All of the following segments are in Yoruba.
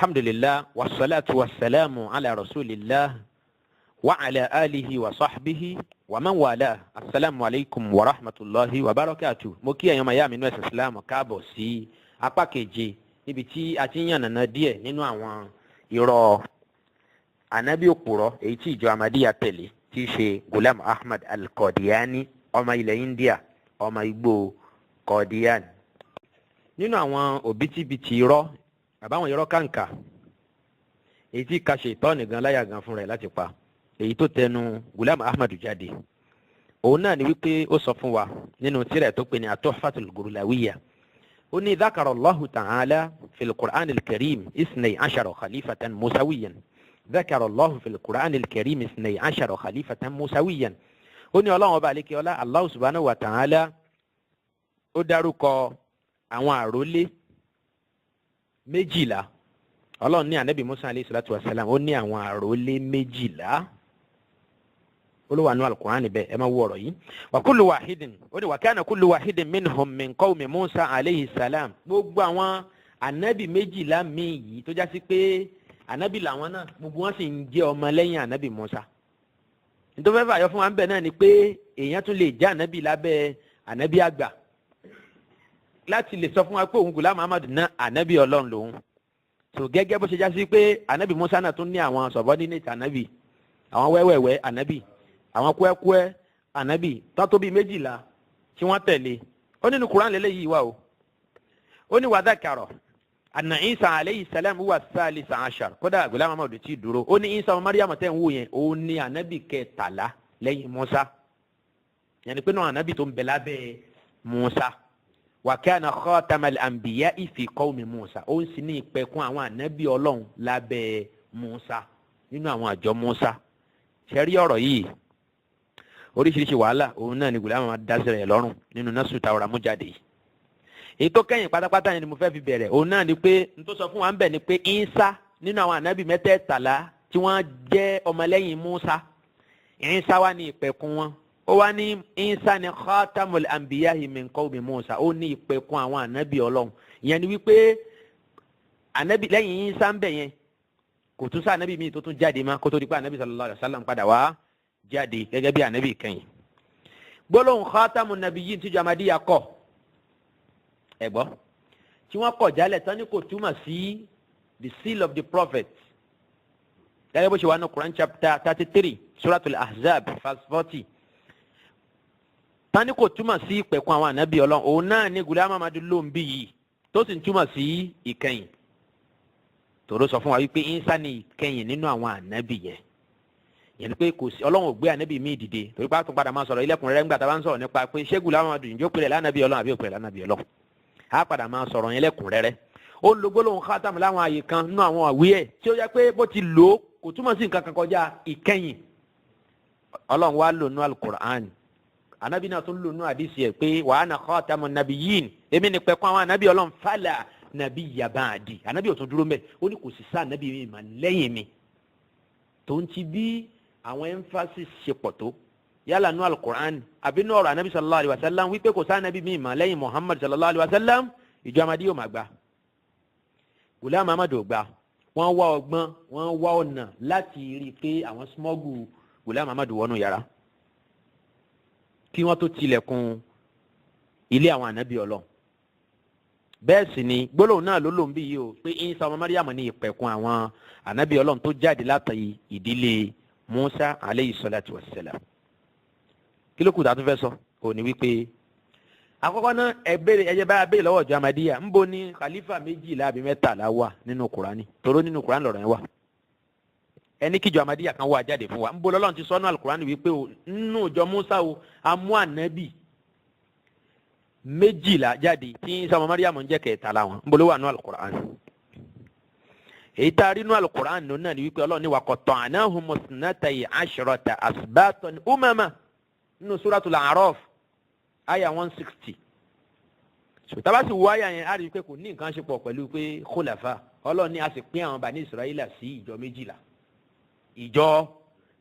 alhamdulillah wassalatu wassalamu ala rasulillah wa ala alihi wa sahbihi wa man wala. Assalamu alaikum wa rahmatullahi wa barakatuh. Mo kí ẹ̀yin ọmọ ìyá mi nínú ẹ̀sìn Islam káàbọ̀ sí apá keje níbi tí a ti ń yànnàná díẹ̀ nínú àwọn irọ́ ànábì òpùrọ́ èyí tí ìjọ Ahmadiyya tẹ̀lé tí í ṣe Ghulam Ahmad al-Qadiani ọmọ ilẹ̀ India ọmọ igbó Qadian. Nínú àwọn òbítíbitì irọ́ àbáwọn irọ́ kàǹkà èyí tí ka ṣètọ́nì gan láyà gan fún rẹ̀ láti pa èyí tó tẹnu Ghulam Ahmad jáde òun náà ni wípé ó sọ fún wa nínú tírà tó pè ní At-Tuhfatul Gurlawiyya ó ní dhakara Allahu ta'ala fil Qur'an al-Karim 12 khalifatan musawiyan dhakara Allahu fil Qur'an al-Karim 12 khalifatan musawiyan ó ní Ọlọ́run ọba àlékè ọlá Allah subhanahu wa ta'ala ó dárúkọ àwọn àrólé 12 Ọlọ́run ní ànábì Musa alayhi salatu wassalam ó ní àwọn àrólé 12 olówó àánú al-Qur'an bẹ́ẹ̀ ẹ máa wọ ọ̀rọ̀ yìí wa kullu wahidin ó ní wa kana kullu wahidin minhum min qawmi Musa alayhi salam gbogbo àwọn ànábì 12 míì yìí tó já sí pé ànábì làwọn náà gbogbo wọn sì ń jẹ́ ọmọ lẹ́yìn ànábì Musa nítorí fẹ́ fàyọ fún wa ń bẹ̀ náà ni pé èèyàn tún lè jẹ́ ànábì lábẹ́ ànábì àgbà láti lè sọ fún wa pé òun Ghulam Ahmad náà ànábì Ọlọ́run lòun so gẹ́gẹ́ bó ṣe já sí pé ànábì Musa náà tún ní àwọn subordinate ànábì àwọn wẹ́wẹ́wẹ́ ànábì àwọn kúẹ́kúẹ́ ànábì tó tó bí 12 tí wọ́n tẹ̀lé ó nínú Qur'an lélẹ́yìí wà o ó ní wa dhakara anna Isa alayhi salam huwa thalith ashar kódà Ghulam Ahmad tí dúró ó ní Isa ọmọ Maryam tẹ́ ń wò yẹn ó ní ànábì 13 lẹ́yìn Musa yẹn ni pé náà ànábì tó ń bẹ lábẹ́ Musa wa kana khatamal anbiya'i fi qawmi Musa ó ń sì ní ìpẹ̀kun àwọn ànábì Ọlọ́run lábẹ́ Musa nínú àwọn àjọ Musa ṣẹ́rí ọ̀rọ̀ yìí oríṣiríṣi wàhálà òun náà ni Ghulam Ahmad dá sílẹ̀ lọ́rùn nínú nasu tawra mú jáde yìí èyí tó kẹ́yìn pátápátá yẹn ni mo fẹ́ fi bẹ̀rẹ̀ òun náà ni pé n tó sọ fún wa ń bẹ̀ ni pé Isa nínú àwọn ànábì 13 tí wọ́n jẹ́ ọmọlẹ́yìn Musa Isa wà ní ìpẹ̀kun wọn ó wá ní Isa ní khatamul anbiya'i min qawmi Musa ó ní ìpẹ̀kun àwọn ànábì Ọlọ́run ìyẹn ni wípé ànábì lẹ́yìn Isa ń bẹ̀ yẹn kò tún sá ànábì míì tó tún jáde má kó tó di pé ànábì sallallahu alaihi wasallam padà wá jáde gẹ́gẹ́ bí ànábì kẹ́yìn gbólóhùn khatamun nabiyyin tí Ahmadiyya kọ̀ ẹ̀gbọ́ tí wọ́n kọ̀ jálẹ̀ tán ní kò túmọ̀ sí the seal of the prophet gẹ́gẹ́ bó ṣe wà ní Quran chapter 33 suratul Ahzab verse 40 tán ní kò túmọ̀ sí ìpẹ̀kun àwọn ànábì Ọlọ́run òun náà ní Ghulam Ahmad ló ń bí yìí tó sì ń túmọ̀ sí ìkẹyìn tòró sọ fún wa wípé Ìsá ní ìkẹyìn nínú àwọn ànábì yẹn yẹn ni pé kò sí Ọlọ́run ò gbé ànábì míì dìde torí pé a tún padà máa sọ̀rọ̀ ilẹ̀kùnrẹ́rẹ́ ńgbà tá a bá ń sọ̀rọ̀ nípa pé ṣé Ghulam Ahmad ǹjẹ́ ó pèlè lánàbì Ọlọ́run àbí ó pèlè lánàbì Ọlọ́run a padà máa sọ̀rọ̀ yẹn lẹ́kùnrẹ́rẹ́ ó ń lo gbólóhùn khatam láwọn àyè kan nínú àwọn àwí ẹ̀ tí ó yẹ pé bó ti lò ó kò túmọ̀ sí nǹkan kan kọjá ìkẹyìn Ọlọ́run wá lò nú al-Qur'an ànábì náà tún lò nú àdìsí ẹ̀ pé wa ana khatamun nabiyyin èmi ní pẹ̀kun àwọn ànábì Ọlọ́run fala nabiyya ba'di ànábì ò tún dúró mẹ́ ó ní kò sì sá ànábì mi mà lẹ́yìn mi tó ń ti bí àwọn emphasis ṣe pọ̀ tó yálà nú al-Qur'an àbí nú ọ̀rọ̀ ànábì sallallahu alaihi wasallam wípé kò sá ànábì mi mà lẹ́yìn Muhammad sallallahu alaihi wasallam ìjọ Ahmadiyya ò máa gbà Ghulam Ahmad ò gbà wọ́n wá ọgbọ́n wọ́n wá ọ̀nà láti rí i pé àwọn smọ́gù Ghulam Ahmad wọnú yàrá kí wọ́n tó tilẹ̀kùn ilé àwọn ànábì Ọlọ́run bẹ́ẹ̀ sì ni gbólóhùn náà ló lò ń bí yìí o pé Ìsá ọmọ Maryam ní ìpẹ̀kun àwọn ànábì Ọlọ́run tó jáde láti ìdílé Musa alayhi salatu wassalam kí ló kù tá a tún fẹ́ sọ òní wípé àkọ́kọ́ náà ẹjẹ bá bẹ́ẹ̀ lọ́wọ́ ìjọ Ahmadiyya ń bo ní khalifa 12 àbí 13 wà nínú Kùránì toró nínú Kùránì lọ́rọ̀ yẹn wà ẹni kíjọ Ahmadiyya kan wà jáde fún wa ń bo lọ́lọ́run ti sọ́nù al-Kùránì wípé nínú ìjọ Musa o amú ànábì 12 jáde tí Ìsá ọmọ Maryam ń jẹ́ 13 wọn ń bo ló wà nínú al-Kùránì èyí tá a rí nínú al-Kùránì náà ni wípé Ọlọ́run ní wa qatta'nahum ithnatay 'ashrata asbatan umama nínú suratul A'raf aya 160 so tá bá sì wo aya yẹn a rí pé kò ní nǹkan ṣe pọ̀ pẹ̀lú pé khulafa Ọlọ́run ní a sì pín àwọn Bani Israila sí ìjọ 12 ìjọ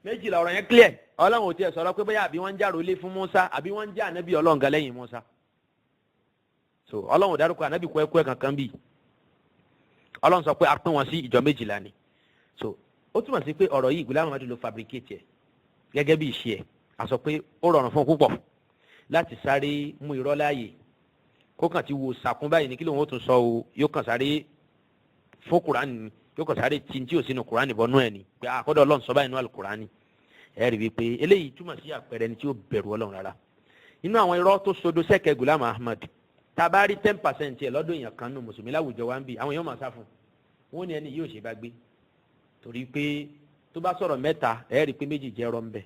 12 ọ̀rọ̀ yẹn clear Ọlọ́run ò tiẹ̀ sọ̀rọ̀ pé bóyá àbí wọ́n ń jàrò lé fún Musa àbí wọ́n ń jà ànábì Ọlọ́run gan lẹ́yìn Musa so Ọlọ́run ò dárúkọ ànábì kúẹ́kúẹ́ kankan bí Ọlọ́run sọ pé a pín wọn sí ìjọ méjìlá ni. So ó túmọ̀ sí pé ọ̀rọ̀ yìí Ghulam Ahmad ló fabricate ẹ̀ gẹ́gẹ́ bí ìṣe ẹ̀. A sọ pé ó rọrùn fún púpọ̀ láti sáré mú irọ́ láàyè kó kàn ti wo sàkún báyìí ní kí lóun ó tún sọ o yóò kàn sáré fún Kùránì yóò kàn sáré tí ò sínú Kùránì bọ́nú ẹ̀ ni pé àkọ́dọ̀ Ọlọ́run sọ báyìí nínú Al-Kùránì ẹ̀ rí wípé eléyìí túmọ̀ sí àpẹẹrẹ ni tí ó bẹ̀rù Ọlọ́run rárá. Inú àwọn irọ́ tó sodo sẹ́kẹ̀ Ghulam Ahmad tá a bá rí 10% ẹ̀ lọ́dọ̀ èèyàn kan nù mùsùlùmí láwùjọ wa ń bì àwọn èèyàn máa sá fún wọn ní ẹni yóò ṣe bá gbé torí pé tó bá sọ̀rọ̀ mẹ́ta ẹ̀ rí pé méjì jẹ́ ọ̀rọ̀ ń bẹ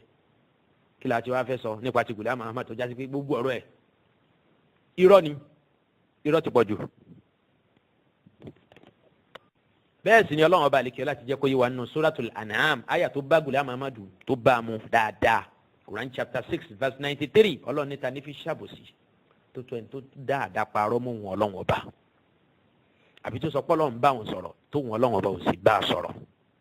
kí la ti wá fẹ́ sọ nípa ti Ghulam Ahmad tó jásí pé gbogbo ọ̀rọ̀ ẹ̀ irọ́ ni irọ́ ti pọ̀ jù. bẹ́ẹ̀ sì ni Ọlọ́run ọba àlekè láti jẹ́ kó yé wa nínú Suratul An'am àyà tó bá Ghulam Ahmad tó bá a mú dáadáa Quran chapter 6 verse 93 Ọlọ́run níta ní fi ṣàbòsí tó tó ẹni tó dáadáa parọ́ mọ́ wọn Ọlọ́run ọba àbí tó sọ pé Ọlọ́run bá wọn sọ̀rọ̀ tó wọn Ọlọ́run ọba ò sì bá a sọ̀rọ̀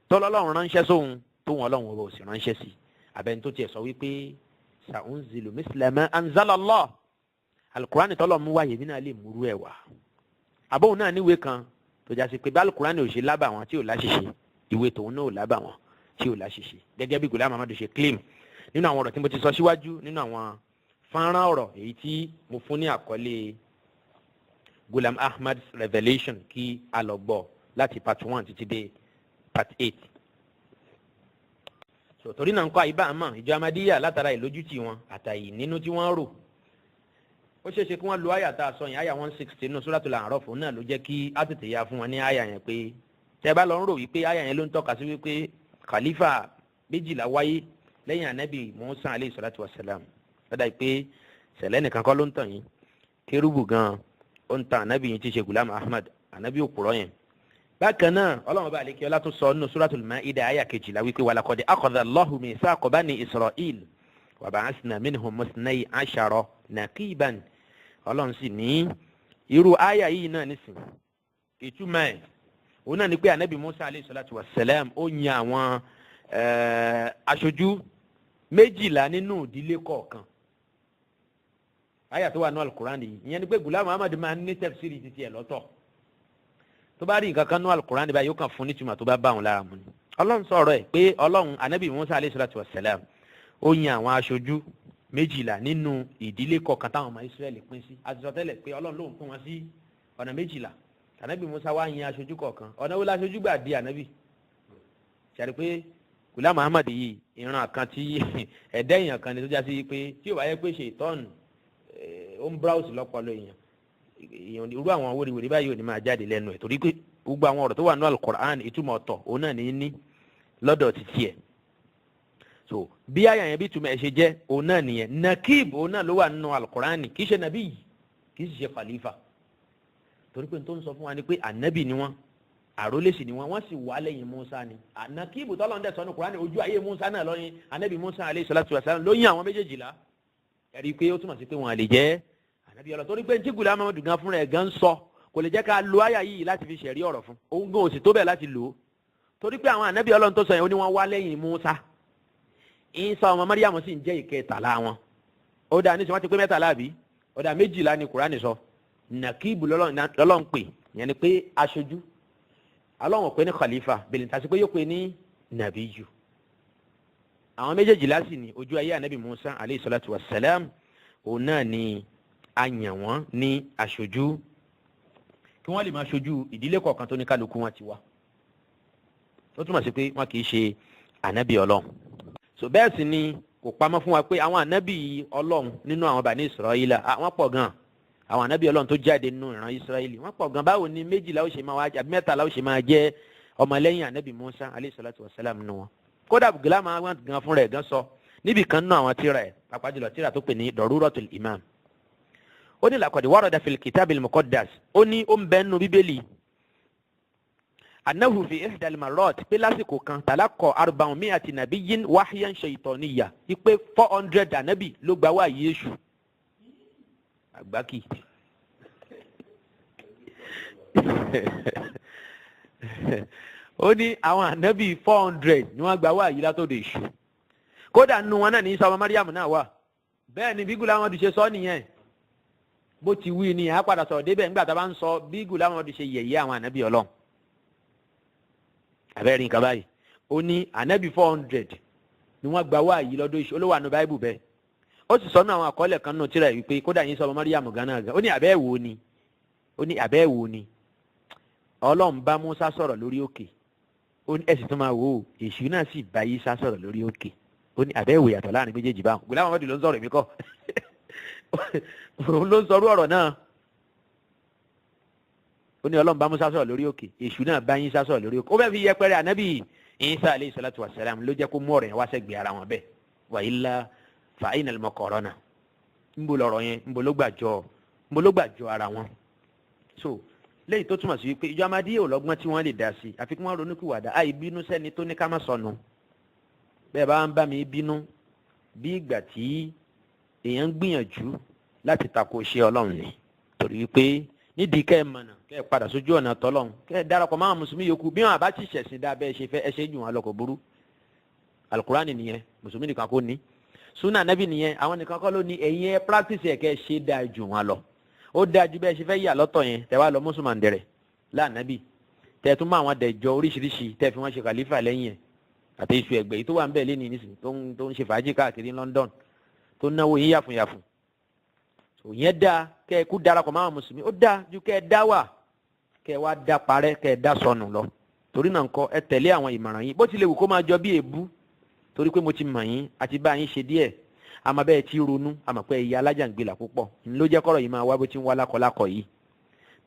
tó lọ́lọ́run ránṣẹ́ sóhun tó wọn Ọlọ́run ọba ò sì ránṣẹ́ sí abẹ́ni tó tiẹ̀ sọ wípé sa'unzilu misla ma anzala Allah alukurani tọ́lọ̀ mú wáyé mí náà lè múrú ẹ̀ wá àbóhùn náà níwèé kan tó jásí pé bí alukurani ò ṣe lábà wọn tí ò láṣìṣe ìwé tòun náà ò lábà wọn tí ò láṣìṣe gẹ́gẹ́ bí Ghulam Ahmad ṣe claim nínú àwọn ọ̀rọ̀ tí mo ti sọ síwájú nínú àwọn fọ́nrán ọ̀rọ̀ èyí tí mo fún ní àkọlé Ghulam Ahmad's revelation kí a lọ gbọ́ láti part 1 títí dé part 8. So torí náà ń kọ́ àyíbá àmọ́ ìjọ Ahmadiyya látara ìlójútì wọn àtàyè nínú tí wọ́n rò ó ṣeé ṣe kí wọ́n lo àyà tá a sọ yẹn àyà 160 nínú Suratul A'raf náà ló jẹ́ kí á tètè ya fún wọn ní àyà yẹn pé tẹ́ bá lọ ń rò wípé àyà yẹn ló ń tọ́ka sí wípé khalifa méjìlá wáyé lẹ́yìn anabi Musa alayhi salatu wa salam lọ́dà pé sẹ̀lẹ̀ nìkan kọ́ ló ń tàn yín kérúbù gan ó ń tan anabi yìí tí ṣe Ghulam Ahmad anabi òpùrọ́ yẹn. bákan náà Ọlọ́run bá àlekí ọlá tó sọ nínú Suratul Ma'idah àyà 12 wípé walaqad akhadha Allahu mithaqa bani Isra'il wa ba'athna minhum ithnay 'ashara naqiban Ọlọ́run sì ní irú àyà yìí náà nísìn ìtumọ̀ ẹ̀ òun náà ni pé anabi Musa alayhi salatu wa salam ó yan àwọn aṣojú 12 nínú ìdílé kọ̀ọ̀kan àyà tó wà ní Al-Qur'an yìí ìyẹn ni pé Ghulam Ahmad máa ní tafsiri títí ẹ̀ lọ́tọ̀ tó bá rí nǹkan kan ní Al-Qur'an báyìí yóò kàn fún nítumọ̀ tó bá bá òun lára mu ni Ọlọ́run sọ̀rọ̀ ẹ̀ pé Ọlọ́run anabi Musa alayhi salatu wa salam ó yan àwọn aṣojú 12 nínú ìdílé kọ̀ọ̀kan táwọn ọmọ Israẹli pín sí a ti sọ tẹ́lẹ̀ pé Ọlọ́run ló ń pín wọn sí ọ̀nà 12 anabi Musa wá yan aṣojú kọ̀ọ̀kan ọ̀nà wo la aṣojú gbà di anabi ṣàrí pé Ghulam Ahmad yìí ìran kan tí ẹ̀dá èèyàn kan ni tó jásí pé tí ò bá yẹ pé ṣe ìtọ́nù ó ń browse lọ́pọ̀lọ́ èèyàn irú àwọn wòrìwòrì báyìí ò ní máa jáde lẹ́nu ẹ̀ torí pé gbogbo àwọn ọ̀rọ̀ tó wà ní Al-Qur'an ìtumọ̀ ọ̀tọ̀ òun náà ní lọ́dọ̀ títí ẹ̀ so bí àyà yẹn bí ìtumọ̀ ẹ̀ ṣe jẹ́ òun náà nìyẹn nakib òun náà ló wà nínú Al-Qur'an kì í ṣe nàbí yìí kì í sì ṣe khalifa torí pé n tó ń sọ fún wa ni pé ànábì ni wọ́n àrólẹ́sì ni wọ́n sì wà lẹ́yìn Musa ni nakibu tọ́lọ́ ń dẹ̀ sọ́nù Kùránì ojú ayé Musa náà lọ́yìn ànábì Musa alayhi salatu wa salam lóyìn àwọn méjèèjìlá ẹ̀rí pé ó túmọ̀ sí pé wọ́n lè jẹ́ ànábì Ọlọ́run torí pé ní tí Ghulam Ahmad gan fúnra ẹ̀ gan sọ kò lè jẹ́ ká lo àyà yìí láti fi ṣẹ̀rí ọ̀rọ̀ fún òun gan òsì tó bẹ̀ láti lò ó torí pé àwọn ànábì Ọlọ́run tó sọ yẹn ó ní wọ́n wá lẹ́yìn Musa Isa ọmọ Mariam sì ń jẹ́ ìkẹtàlá wọn ó dà níṣẹ́ wọ́n ti pé mẹ́tàlá àbí ó dà méjìlá ni Kùránì sọ nàkíbù lọ́lọ́run pè yẹn ni pé aṣojú Ọlọ́run pè ní khalifa bẹ̀lẹ̀ tàbí pé yóò pè ní nàbíyù àwọn méjèèjìlá sì ní ojú ayé ànábì Musa alayhi salatu wa salam òun náà ni a yàn wọ́n ní aṣojú kí wọ́n lè máa ṣojú ìdílé kọ̀ọ̀kan tó ní kálukú wọn ti wá ó túmọ̀ sí pé wọ́n kì í ṣe ànábì Ọlọ́run so bẹ́ẹ̀ sì ni kò pamọ́ fún wa pé àwọn ànábì Ọlọ́run nínú àwọn Bani Israila wọ́n pọ̀ gan àwọn ànábì Ọlọ́run tó jáde nínú ìran Israeli wọ́n pọ̀ gan báwo ni méjìlá ó ṣe máa wá àbí mẹ́tàlá ó ṣe máa jẹ́ ọmọlẹ́yìn ànábì Musa alayhi salatu wa salam nínú wọn kódà Ghulam Ahmad gan fúnra ẹ̀ gan sọ níbi kan nínú àwọn tíra ẹ̀ pàápàá jùlọ tíra tó pè ní Daruratul Imam ó ní laqad warada fil kitabil muqaddas ó ní ó ń bẹ nínú bíbélì annahu fi ihdal marrat pé lásìkò kan talaqqa 400 nabiyyin wahyan shaytaniyya ipe 400 ànábì ló gbà wá Yésù àgbákì ó ní àwọn ànábì 400 ni wọ́n gbà wá yìí látọ̀dọ̀ Èṣù kódà nínú wọn náà ní Isa ọmọ Mariam náà wà bẹ́ẹ̀ ni bí Ghulam Ahmad ṣe sọ nìyẹn bó ti wí ni a padà sọ̀rọ̀ débẹ̀ nígbà tá a bá ń sọ bí Ghulam Ahmad ṣe yẹ̀yẹ́ àwọn ànábì Ọlọ́run abẹ́rẹ́ nǹkan báyìí ó ní ànábì 400 ni wọ́n gba wáyé lọ́dọ̀ ìṣó olówó àná báíbù bẹ́ẹ̀ ó sì sọnù àwọn àkọọ́lẹ̀ kan náà tíra wípé kódà yín sọ ọmọ Mariam gánà gan ó ní àbẹ́ẹ̀wò ni Ọlọ́run bá Musa sọ̀rọ̀ lórí òkè ó ní ẹ̀sìn tó máa wò ó èṣù náà sì bá Ìsá sọ̀rọ̀ lórí òkè ó ní àbẹ́ẹ̀wò yàtọ̀ láàrin méjèèjì báwọn gbọ́dọ̀ àwọn ọmọdé ló ń sọ̀rọ̀ èmi kọ́ òun ló ń sọ̀rọ̀ ọ̀rọ̀ náà ó ní Ọlọ́run bá Musa sọ̀rọ̀ lórí òkè èṣù náà bá Ìsá sọ̀rọ̀ lórí òkè ó bẹ́ẹ̀ fi yẹpẹrẹ ànábì Ìsá alayhi salatu wa salam ló jẹ́ kó mú ọ̀rọ̀ yẹn wá sẹ́gbẹ̀ẹ́ ara wọn bẹ́ẹ̀ wa illa fa aina al-muqarana ńbo lọ̀rọ̀ yẹn ńbo ló gbàjọ ara wọn. So lẹ́yìn tó túmọ̀ sí wípé ìjọ Ahmadiyya ò lọ́gbọ́n tí wọ́n lè dá sí àfi kí wọ́n ronú kúwàdà àì bínú sẹ́ni tó ní ká má sọnù bẹ́ẹ̀ bá ń bá mi bínú bí ìgbà tí èèyàn ń gbìyànjú láti tako iṣẹ́ Ọlọ́run ni torí wípé nídìí kẹ́ ẹ mọ̀nà kẹ́ ẹ padà sójú ọ̀nà tọ́lọ́run kẹ́ ẹ darapọ̀ máa mùsùlùmí yòókù bí wọn àbá ti ṣẹ̀sìn dá bẹ́ẹ̀ ṣe fẹ́ ẹ ṣe jù wọn lọ kò burú alukurani nìyẹn mùsùlùmí nìkan kò ní sunna anabi nìyẹn àwọn nìkan kọ́ ló ní ẹ̀yin ẹ practice ẹ̀ kẹ́ ẹ ṣe dáa jù wọn lọ ó dáa ju bẹ́ẹ̀ ṣe fẹ́ yà lọ́tọ̀ yẹn tẹ́ wá lọ mùsùlùmí dẹ̀rẹ̀ láànábì tẹ́ tún mọ́ àwọn dẹ̀jọ́ oríṣiríṣi tẹ́ fi wọ́n ṣe kàlífà lẹ́yìn ẹ̀ àti iṣu ẹ̀gbẹ́ yìí tó wà ń bẹ̀ lẹ́ni nísìnyí tó ń ṣe fàájì káàkiri London tó náwó yín yàfùnyàfùn òyìn dáa kẹ́ ẹ kú darapọ̀ mọ́ àwọn mùsùlùmí ó dáa ju kẹ́ ẹ dá wà kẹ́ ẹ wá dá parẹ́ kẹ́ ẹ dá sọnù lọ torí náà ńkọ́ ẹ tẹ̀lé àwọn ìmọ̀ràn yín bó tilẹ̀ wù kó máa jọ bí èébú torí pé mo ti mọ̀ yín àti bá yín ṣe díẹ̀ àmọ́ bẹ́ẹ̀ ti ronú àmọ́ pé ìyá alájàngbìlà púpọ̀ ló jẹ́ kọ́rọ̀ yìí máa wá bó ti ń wá lákọ̀lákọ̀ yìí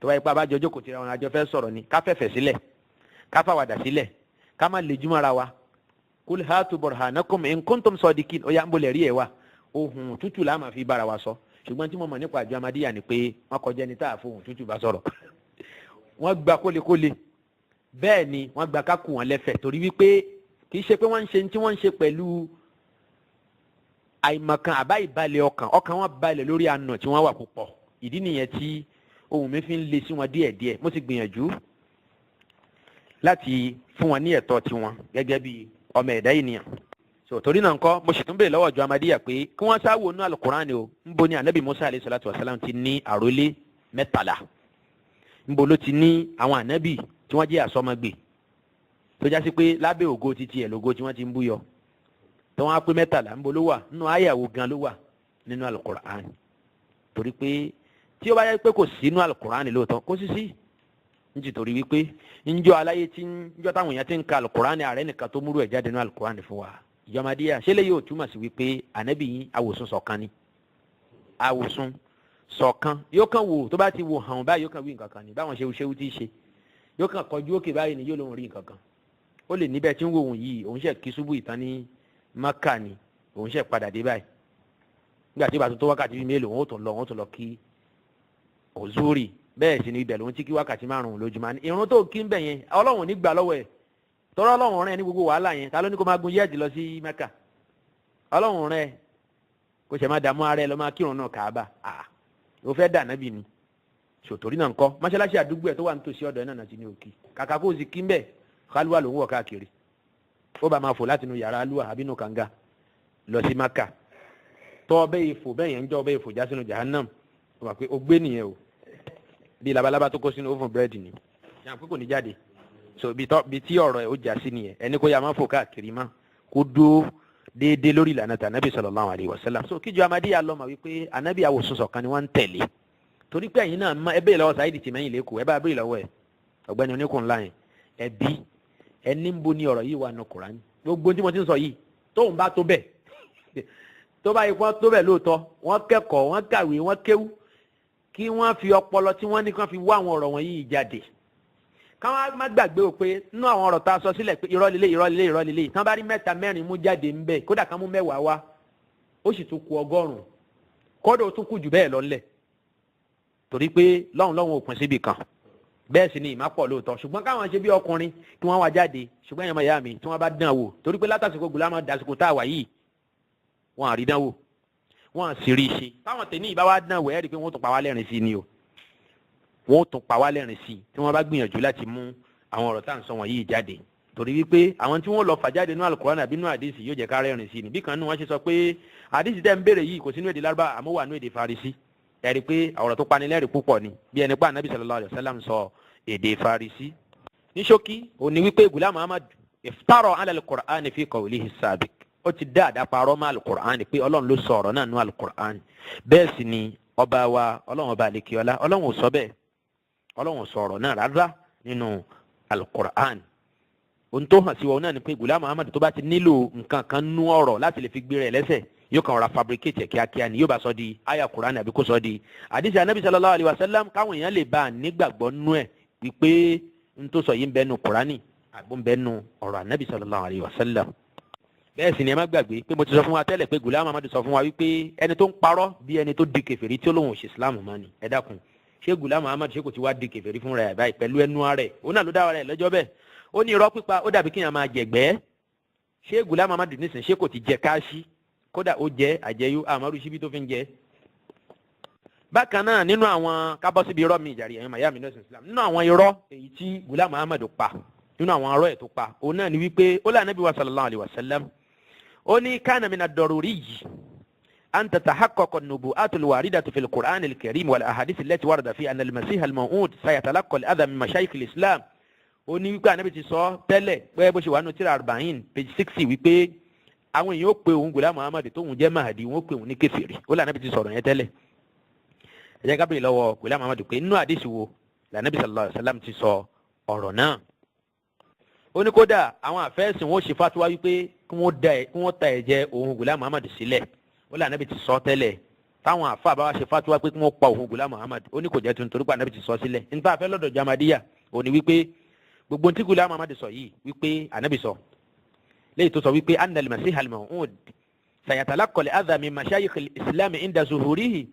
tó wáyé pé abájọ jókòó tira wọn àjọ fẹ́ sọ̀rọ̀ ni ká fẹ̀fẹ̀ sílẹ̀ ká fàwàdà sílẹ̀ ká má lè jùmọ̀ ara wa kul hatu burhanakum in kuntum sadiqin ó yá ń bolẹ̀ rí ẹ̀ wá ohun tútù la máa fi bára wa sọ ṣùgbọ́n tí mo mọ̀ nípa àjọ Ahmadiyya ni pé wọ́n kọjá ní táà fóhùn tútù bá sọ̀rọ̀ wọ́n gba kólekóle bẹ́ẹ̀ ni wọ́n gba kákù wọn lẹ́fẹ̀ torí wípé kì í ṣe pé wọ́n ń ṣe tí wọ́n ń ṣe pẹ̀lú àìmọ̀kan àbá ìbalẹ̀ ọkàn wọn balẹ̀ lórí àna tí wọ́n wà púpọ̀ ìdí nìyẹn tí ohun mi fi ń le sí wọn díẹ̀díẹ̀ mo sì gbìyànjú láti fún wọn ní ẹ̀tọ́ tiwọn gẹ́gẹ́ bí ọmọ ẹ̀dá ènìyàn so torí náà ńkọ́ mo sì tún bèèrè lọ́wọ́ ìjọ Ahmadiyya pé kí wọ́n sáwò nú alukurani o ńbo ni anabi Musa alayhi salatu wasalam ti ní àrólé 13 ńbo ló ti ní àwọn anabi tí wọ́n jẹ́ àsọmọgbè tó já sí pé lábẹ́ ògo títí ẹ̀ lógo tí wọ́n ti ń búyọ tí wọ́n á pé 13 ńbo ló wà nínú àyàwó gan ló wà nínú alukurani torí pé tí ó bá yẹ pé kò sí nínú alukurani lóòótọ́ kó sí nítorí wípé ńjọ́ aláyé tí ńjọ́ táwọn èèyàn ti ń ka alukurani ààrẹ nìkan tó múrú ẹ̀ jáde nínú alukurani fún wa ìjọ Ahmadiyya ṣé lè yóò túmọ̀ sí wípé ànábì yín àwòsùn ṣọ̀kan ni àwòsùn ṣọ̀kan yóò kàn wò tó bá ti wò hàn báyìí yóò kàn wí nǹkan kan ni báwọn ṣewu tí í ṣe yóò kàn kọjú òkè báyìí ni yóò lóun rí nǹkan kan ó lè níbẹ̀ tí ń wò òun yìí òun ṣe kí ṣubú ìtàn ní Maka ni òun ṣe padà dé báyìí nígbà tí ìbátan tó wákàtí bíi mélòó wọn ó tún lọ kí òzúrì bẹ́ẹ̀ sì ni ibẹ̀ lòun ti kí wákàtí 5 lójúmọ́ ni irun tó kí ń bẹ̀ yẹn Ọlọ́run ní gbà lọ́wọ́ ẹ̀ tọ́rọ Ọlọ́run rẹ̀ ní gbogbo wàhálà yẹn ta ló ní kó máa gun yẹ́ẹ̀dì lọ sí Mẹ́kà Ọlọ́run rẹ̀ kó ṣe máa dààmú ara ẹ lọ máa kírun náà Káàbà ó fẹ́ dà nábì ni sòtòrí náà ńkọ́ mọ́ṣáláṣí àdúgbò ẹ̀ tó wà nítòsí ọ̀dọ̀ ẹ̀ náà ti ní òkì kàkà kó o sì kí ń bẹ̀ kálúwà ló ń wọ̀ káàkiri ó bá máa fò láti inú yàrá alúwà àbínú kànga lọ sí Mẹ́kà tọ́ ọbẹ̀ ìfò bẹ́ẹ̀ yẹn ń jọ ọbẹ̀ ìfò já sínú Jahannam ó wà pé ó gbé nìyẹn o bí labalábá tó kó sínú oven bread ni yàn pé kò ní jáde so bí tí ọ̀rọ̀ ẹ̀ ó já sí nìyẹn ẹni kó yà máa fò káàkiri má kó dúró déédéé lórí ìlànà tí anabi sallallahu alayhi wa sallam so kíjọ Ahmadiyya lọ́mọ wípé anabi àwòsàn ṣọ̀kan ni wọ́n ń tẹ̀lé torí pé ẹ̀yin náà ẹ bẹ́ẹ̀ lọ́wọ́ Sa'īd tì mẹ́yìn lẹ́kọ̀ọ́ ẹ bá bẹ́ẹ̀ lọ́wọ́ ẹ̀ ọ̀gbẹ́ni oníkùn ńlá yẹn ẹbí ẹni ń bo ní ọ̀rọ̀ yìí wà nù Kùránì gbogbo tí mo ti ń sọ yìí tóun bá tó bẹ̀ tó bá ipò tó bẹ̀ lóòótọ́ wọ́n kẹ́kọ̀ọ́ wọ́n kàwé wọ́n kéwú kí wọ́n fi ọpọlọ tí wọ́n ní kí wọ́n fi wá àwọn ọ̀rọ̀ wọ̀nyí jáde káwọn má gbàgbé o pé nínú àwọn ọ̀rọ̀ tá a sọ sílẹ̀ pé irọ́ lílé tán bá rí 3 4 mú jáde ń bẹ̀ kódà kan mú 10 wá ó sì tún kù 100 kódà ó tún kù jù bẹ́ẹ̀ lọ́lẹ̀ torí pé lọ́hùn òpin síbi kan bẹ́ẹ̀ sì ni ìmá pọ̀ lóòótọ́ ṣùgbọ́n káwọn ṣe bí ọkùnrin kí wọ́n wá jáde ṣùgbọ́n ẹ̀yàn ìyá mi tí wọ́n bá dán wò torí pé látàsíkò gbùlámọ̀ dàsíkò tá a wà yìí wọ́n àrí dán wò wọ́n sì rí ṣe táwọn tèmi ìbá wá dán wò ẹ́ rí i pé wọ́n tún pa wá lẹ́rìn sí ni o wọ́n tún pa wá lẹ́rìn sí tí wọ́n bá gbìyànjú láti mú àwọn ọ̀rọ̀ tá à ń sọ wọ̀nyí jáde torí wípé àwọn tí wọ́n lọ fà jáde nínú Al-Qur'an àbí nínú àdìsí yóò jẹ́ ká rẹ́rìn sí ni bí kan nínú wọn ṣe sọ pé àdìsí tẹ́ ń béèrè yìí kò sínú èdè Lárúbáwá àmọ́ wà nínú èdè Farisi ẹ rí i pé ọ̀rọ̀ tó pani lẹ́rìn púpọ̀ ni bí ẹni pé Ànábì sallallahu alaihi wasallam sọ èdè Farisi ní ṣókí ó ní wípé Ghulam Ahmad iftara ala al-Qur'an fi qawlihi as-sabiq ó ti dáadáa parọ́ mọ́ al-Qur'an pé Ọlọ́run ló sọ ọ̀rọ̀ náà nínú al-Qur'an bẹ́ẹ̀ sì ni ọba wa Ọlọ́run ọba àlekíọ́lá Ọlọ́run ò sọ bẹ́ẹ̀ Ọlọ́run ò sọ ọ̀rọ̀ náà rárá nínú al-Qur'an ohun tó hàn sí wa náà ni pé Ghulam Ahmad tó bá ti nílò nǹkan kan nú ọ̀rọ̀ láti lè fi gbé rẹ̀ lẹ́sẹ̀ yóò kàn ra fabricate kíákíá ni yóò bá sọ di aya Qur'an àbí kó sọ di àdìsí anabi sallallahu alayhi wa sallam káwọn èèyàn lè bá a nígbàgbọ́ nú ẹ̀ wípé n tó sọ yìí ń bẹ nù Qur'ani àbó ń bẹ nù ọ̀rọ̀ anabi sallallahu alayhi wa sallam. bẹ́ẹ̀ sì ni ẹ má gbàgbé pé mo ti sọ fún wa tẹ́lẹ̀ pé Ghulam Ahmad sọ fún wa wípé ẹni tó ń parọ́ bí ẹni tó di kèfèrí tí ó lóun ò ṣe Islam mọ́ ni ẹ dákun ṣé Ghulam Ahmad ṣé kò ti wá di kèfèrí fún rẹ̀ báyìí pẹ̀lú ẹnu rẹ̀ òun náà ló dá rẹ̀ lọ́jọ́ bẹ́ẹ̀ ó ní irọ́ pípa ó dàbí kíyàn máa jẹ̀gbẹ́ ṣé Ghulam Ahmad nísìnyí ṣé kò ti jẹ káṣí kódà ó jẹ àjẹyó àmọ́rú síbi tó fi ń jẹ. bákan náà nínú àwọn kábọ́síbi irọ́ mi ìjàre ẹ̀yìn màyà mi lọ́sìn Islam nínú àwọn irọ́ èyí tí Ghulam Ahmad pa nínú àwọn irọ́ ẹ̀ tó pa òun náà ni wípé ó lá Ànábì wa sallallahu alayhi wa sallam ó ní kana mina ad-daruriyyi an tatahaqqaqa an-nubu'atu al-waridatu fi al-Qur'an al-Karim wal ahadith allati warada fi anna al-Masih al-maw'ud sayatalaqqa al-adha min mashayikh al-Islam ó ní wípé Ànábì ti sọ tẹ́lẹ̀ pé bó ṣe wà nínú tírà arba'in page 60 wípé àwọn èèyàn ó pe òun Ghulam Ahmad tóun jẹ́ Mahdi wọ́n ó pe òun ní kèfèrí ó là Ànábì ti sọ̀rọ̀ yẹn tẹ́lẹ̀ ẹ jẹ́ ká bèèrè lọ́wọ́ Ghulam Ahmad pé nínú àdìsí wo l'Ànábì sallallahu alaihi wasallam ti sọ ọ̀rọ̀ náà ó ní kódà àwọn àfẹ́sìn wọn ó ṣe fatuwa wípé kí wọ́n ta ẹ̀jẹ̀ òun Ghulam Ahmad sílẹ̀ ó là Ànábì ti sọ tẹ́lẹ̀ táwọn àfa bá wá ṣe fatuwa pé kí wọ́n pa òun Ghulam Ahmad ó ní kò jẹ́ tuntun torípa Ànábì ti sọ sílẹ̀ nípa àfẹ́ lọ́dọ̀ Ahmadiyya ó ní wípé gbogbo tí Ghulam Ahmad sọ yìí wípé Ànábì sọ léyìí tó sọ wípé anna al-Masih al-maw'ud sayatalaqqa al-adha min mashayikh al-Islam inda zuhurihi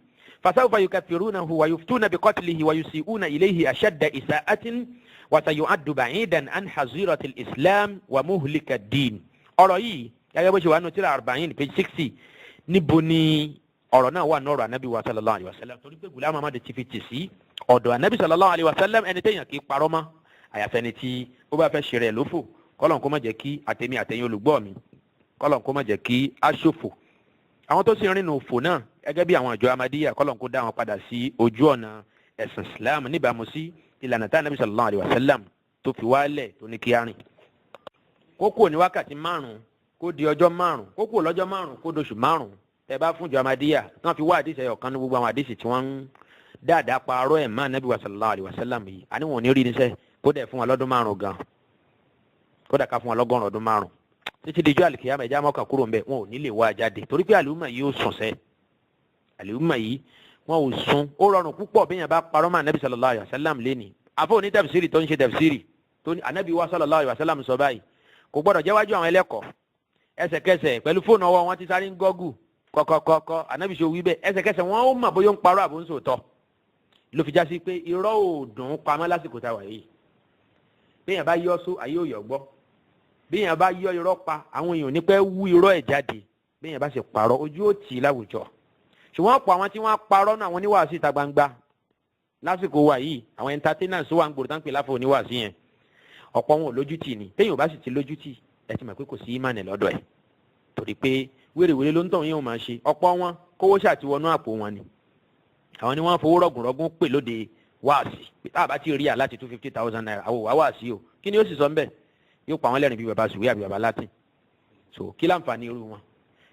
fasawfa yukaffirunahu wa yuftuna biqatlihi wa yusi'una ilayhi ashadda isa'atin wa sayu'addu ba'idan an hazirati al-Islam wa muhlika ad-din. ọ̀rọ̀ yìí gẹ́gẹ́ bó ṣe wà nínú tírà arba'in page 60 níbo ni ọ̀rọ̀ náà wà nọ́ọ̀rọ̀ Ànábì wa sallallahu alayhi wa sallam torí pé Ghulam Ahmad ti fi tì sí ọ̀dọ̀ Ànábì sallallahu alayhi wa sallam ẹni téèyàn kì í parọ́ mọ́ àyàfẹ́ni tí ó bá fẹ́ ṣe rẹ̀ lófò kọ́lọ̀ kó má jẹ́ kí àtẹ̀mí àtẹ̀yìn olùgbọ́ mi kọ́lọ̀ kó má jẹ́ kí a ṣòfò àwọn tó sì rìnnà òfò náà gẹ́gẹ́ bí àwọn ìjọ Ahmadiyya kọ́lọ̀ kó dá wọn padà sí ojú ọ̀nà ẹ̀sìn Islam níbàámu sí ìlànà tá Ànábì sallallahu alayhi wa sallam tó fi wálẹ̀ tó ní kí á rìn. kókó ní wákàtí 5 kó di ọjọ́ 5 kókó lọ́jọ́ 5 kó doṣù 5 ẹ bá fún ìjọ Ahmadiyya tí wọ́n fi wá àdìsí ẹ̀yọ̀ kan ní gbogbo àwọn àdìsí tí wọ́n ń dáadáa parọ́ ẹ̀ má Ànábì sallallahu alayhi wa sallam yìí àníwọ̀n ní rí níṣẹ́ kó dẹ̀ fún wa lọ́dún 5 gan kódà ká fún wa lọ́gọ́rùn ọdún 5 títí dijọ́ àlìkìyàmá ẹ̀já mọ́kàn kúrò ńbẹ̀ wọn ò ní lè wá jáde torí pé àlùmọ̀ yìí ó sùn sẹ́ àlùmọ̀ yìí wọn ò sùn ó rọrùn púpọ̀ bí yẹn bá parọ́ mọ́ Ànábì sallallahu alayhi wa sallam lẹ́ni àfọ̀ ní tafsiri tó ń ṣe tafsiri tó ní Ànábì wa sallallahu alayhi wa sallam sọ báyìí kò gbọ́dọ̀ jẹ́wájú àwọn ẹlẹ́kọ̀ọ́ ẹsẹ̀kẹsẹ̀ pẹ̀lú fóònù ọwọ́ wọn ti sáré ń gọ́gù kọ́kọ́kọ́ Ànábì ṣe wí bẹ́ẹ̀ ẹsẹ̀kẹsẹ̀ wọn ó mọ̀ bóyá ń parọ́ àbò ń sòótọ́ ló fi já sí pé irọ́ ò dùn pamọ́ lásìkò táwa yìí bí yẹn bá yọ só ayé ò yọ gbọ́ bí yẹn bá yọ irọ́ pa àwọn èèyàn ní pẹ́ wú irọ́ ẹ̀ jáde bí yẹn bá ṣe parọ́ ojú ó tì í láwùjọ ṣùgbọ́n ọ̀pọ̀ àwọn tí wọ́n parọ́ náà àwọn oníwàásù ìta gbangba lásìkò wa yìí àwọn entertainers wà ń gbòòrò tán pè láfọ oníwàásù yẹn ọ̀pọ̀ wọn ò lójútì ni téèyàn bá sì ti lójútì ẹ ti mọ̀ pé kò sí ìmánì lọ́dọ̀ ẹ̀ torí pé wérèwéré ló ń tọ̀ yẹn ò máa ṣe ọ̀pọ̀ wọn kówó ṣàtiwọnú àpò wọn ni àwọn ni wọ́n fowó rọ̀gùnrọ̀gùn pè lóde wáàsì tá a bá ti rí à láti 250,000 naira àwọn òwá wáàsì o kí ni ó sì sọ ńbẹ̀ yóò pa àwọn lẹ́rìn bíi bàbá sùwé àbí bàbá láti so kí láǹfààní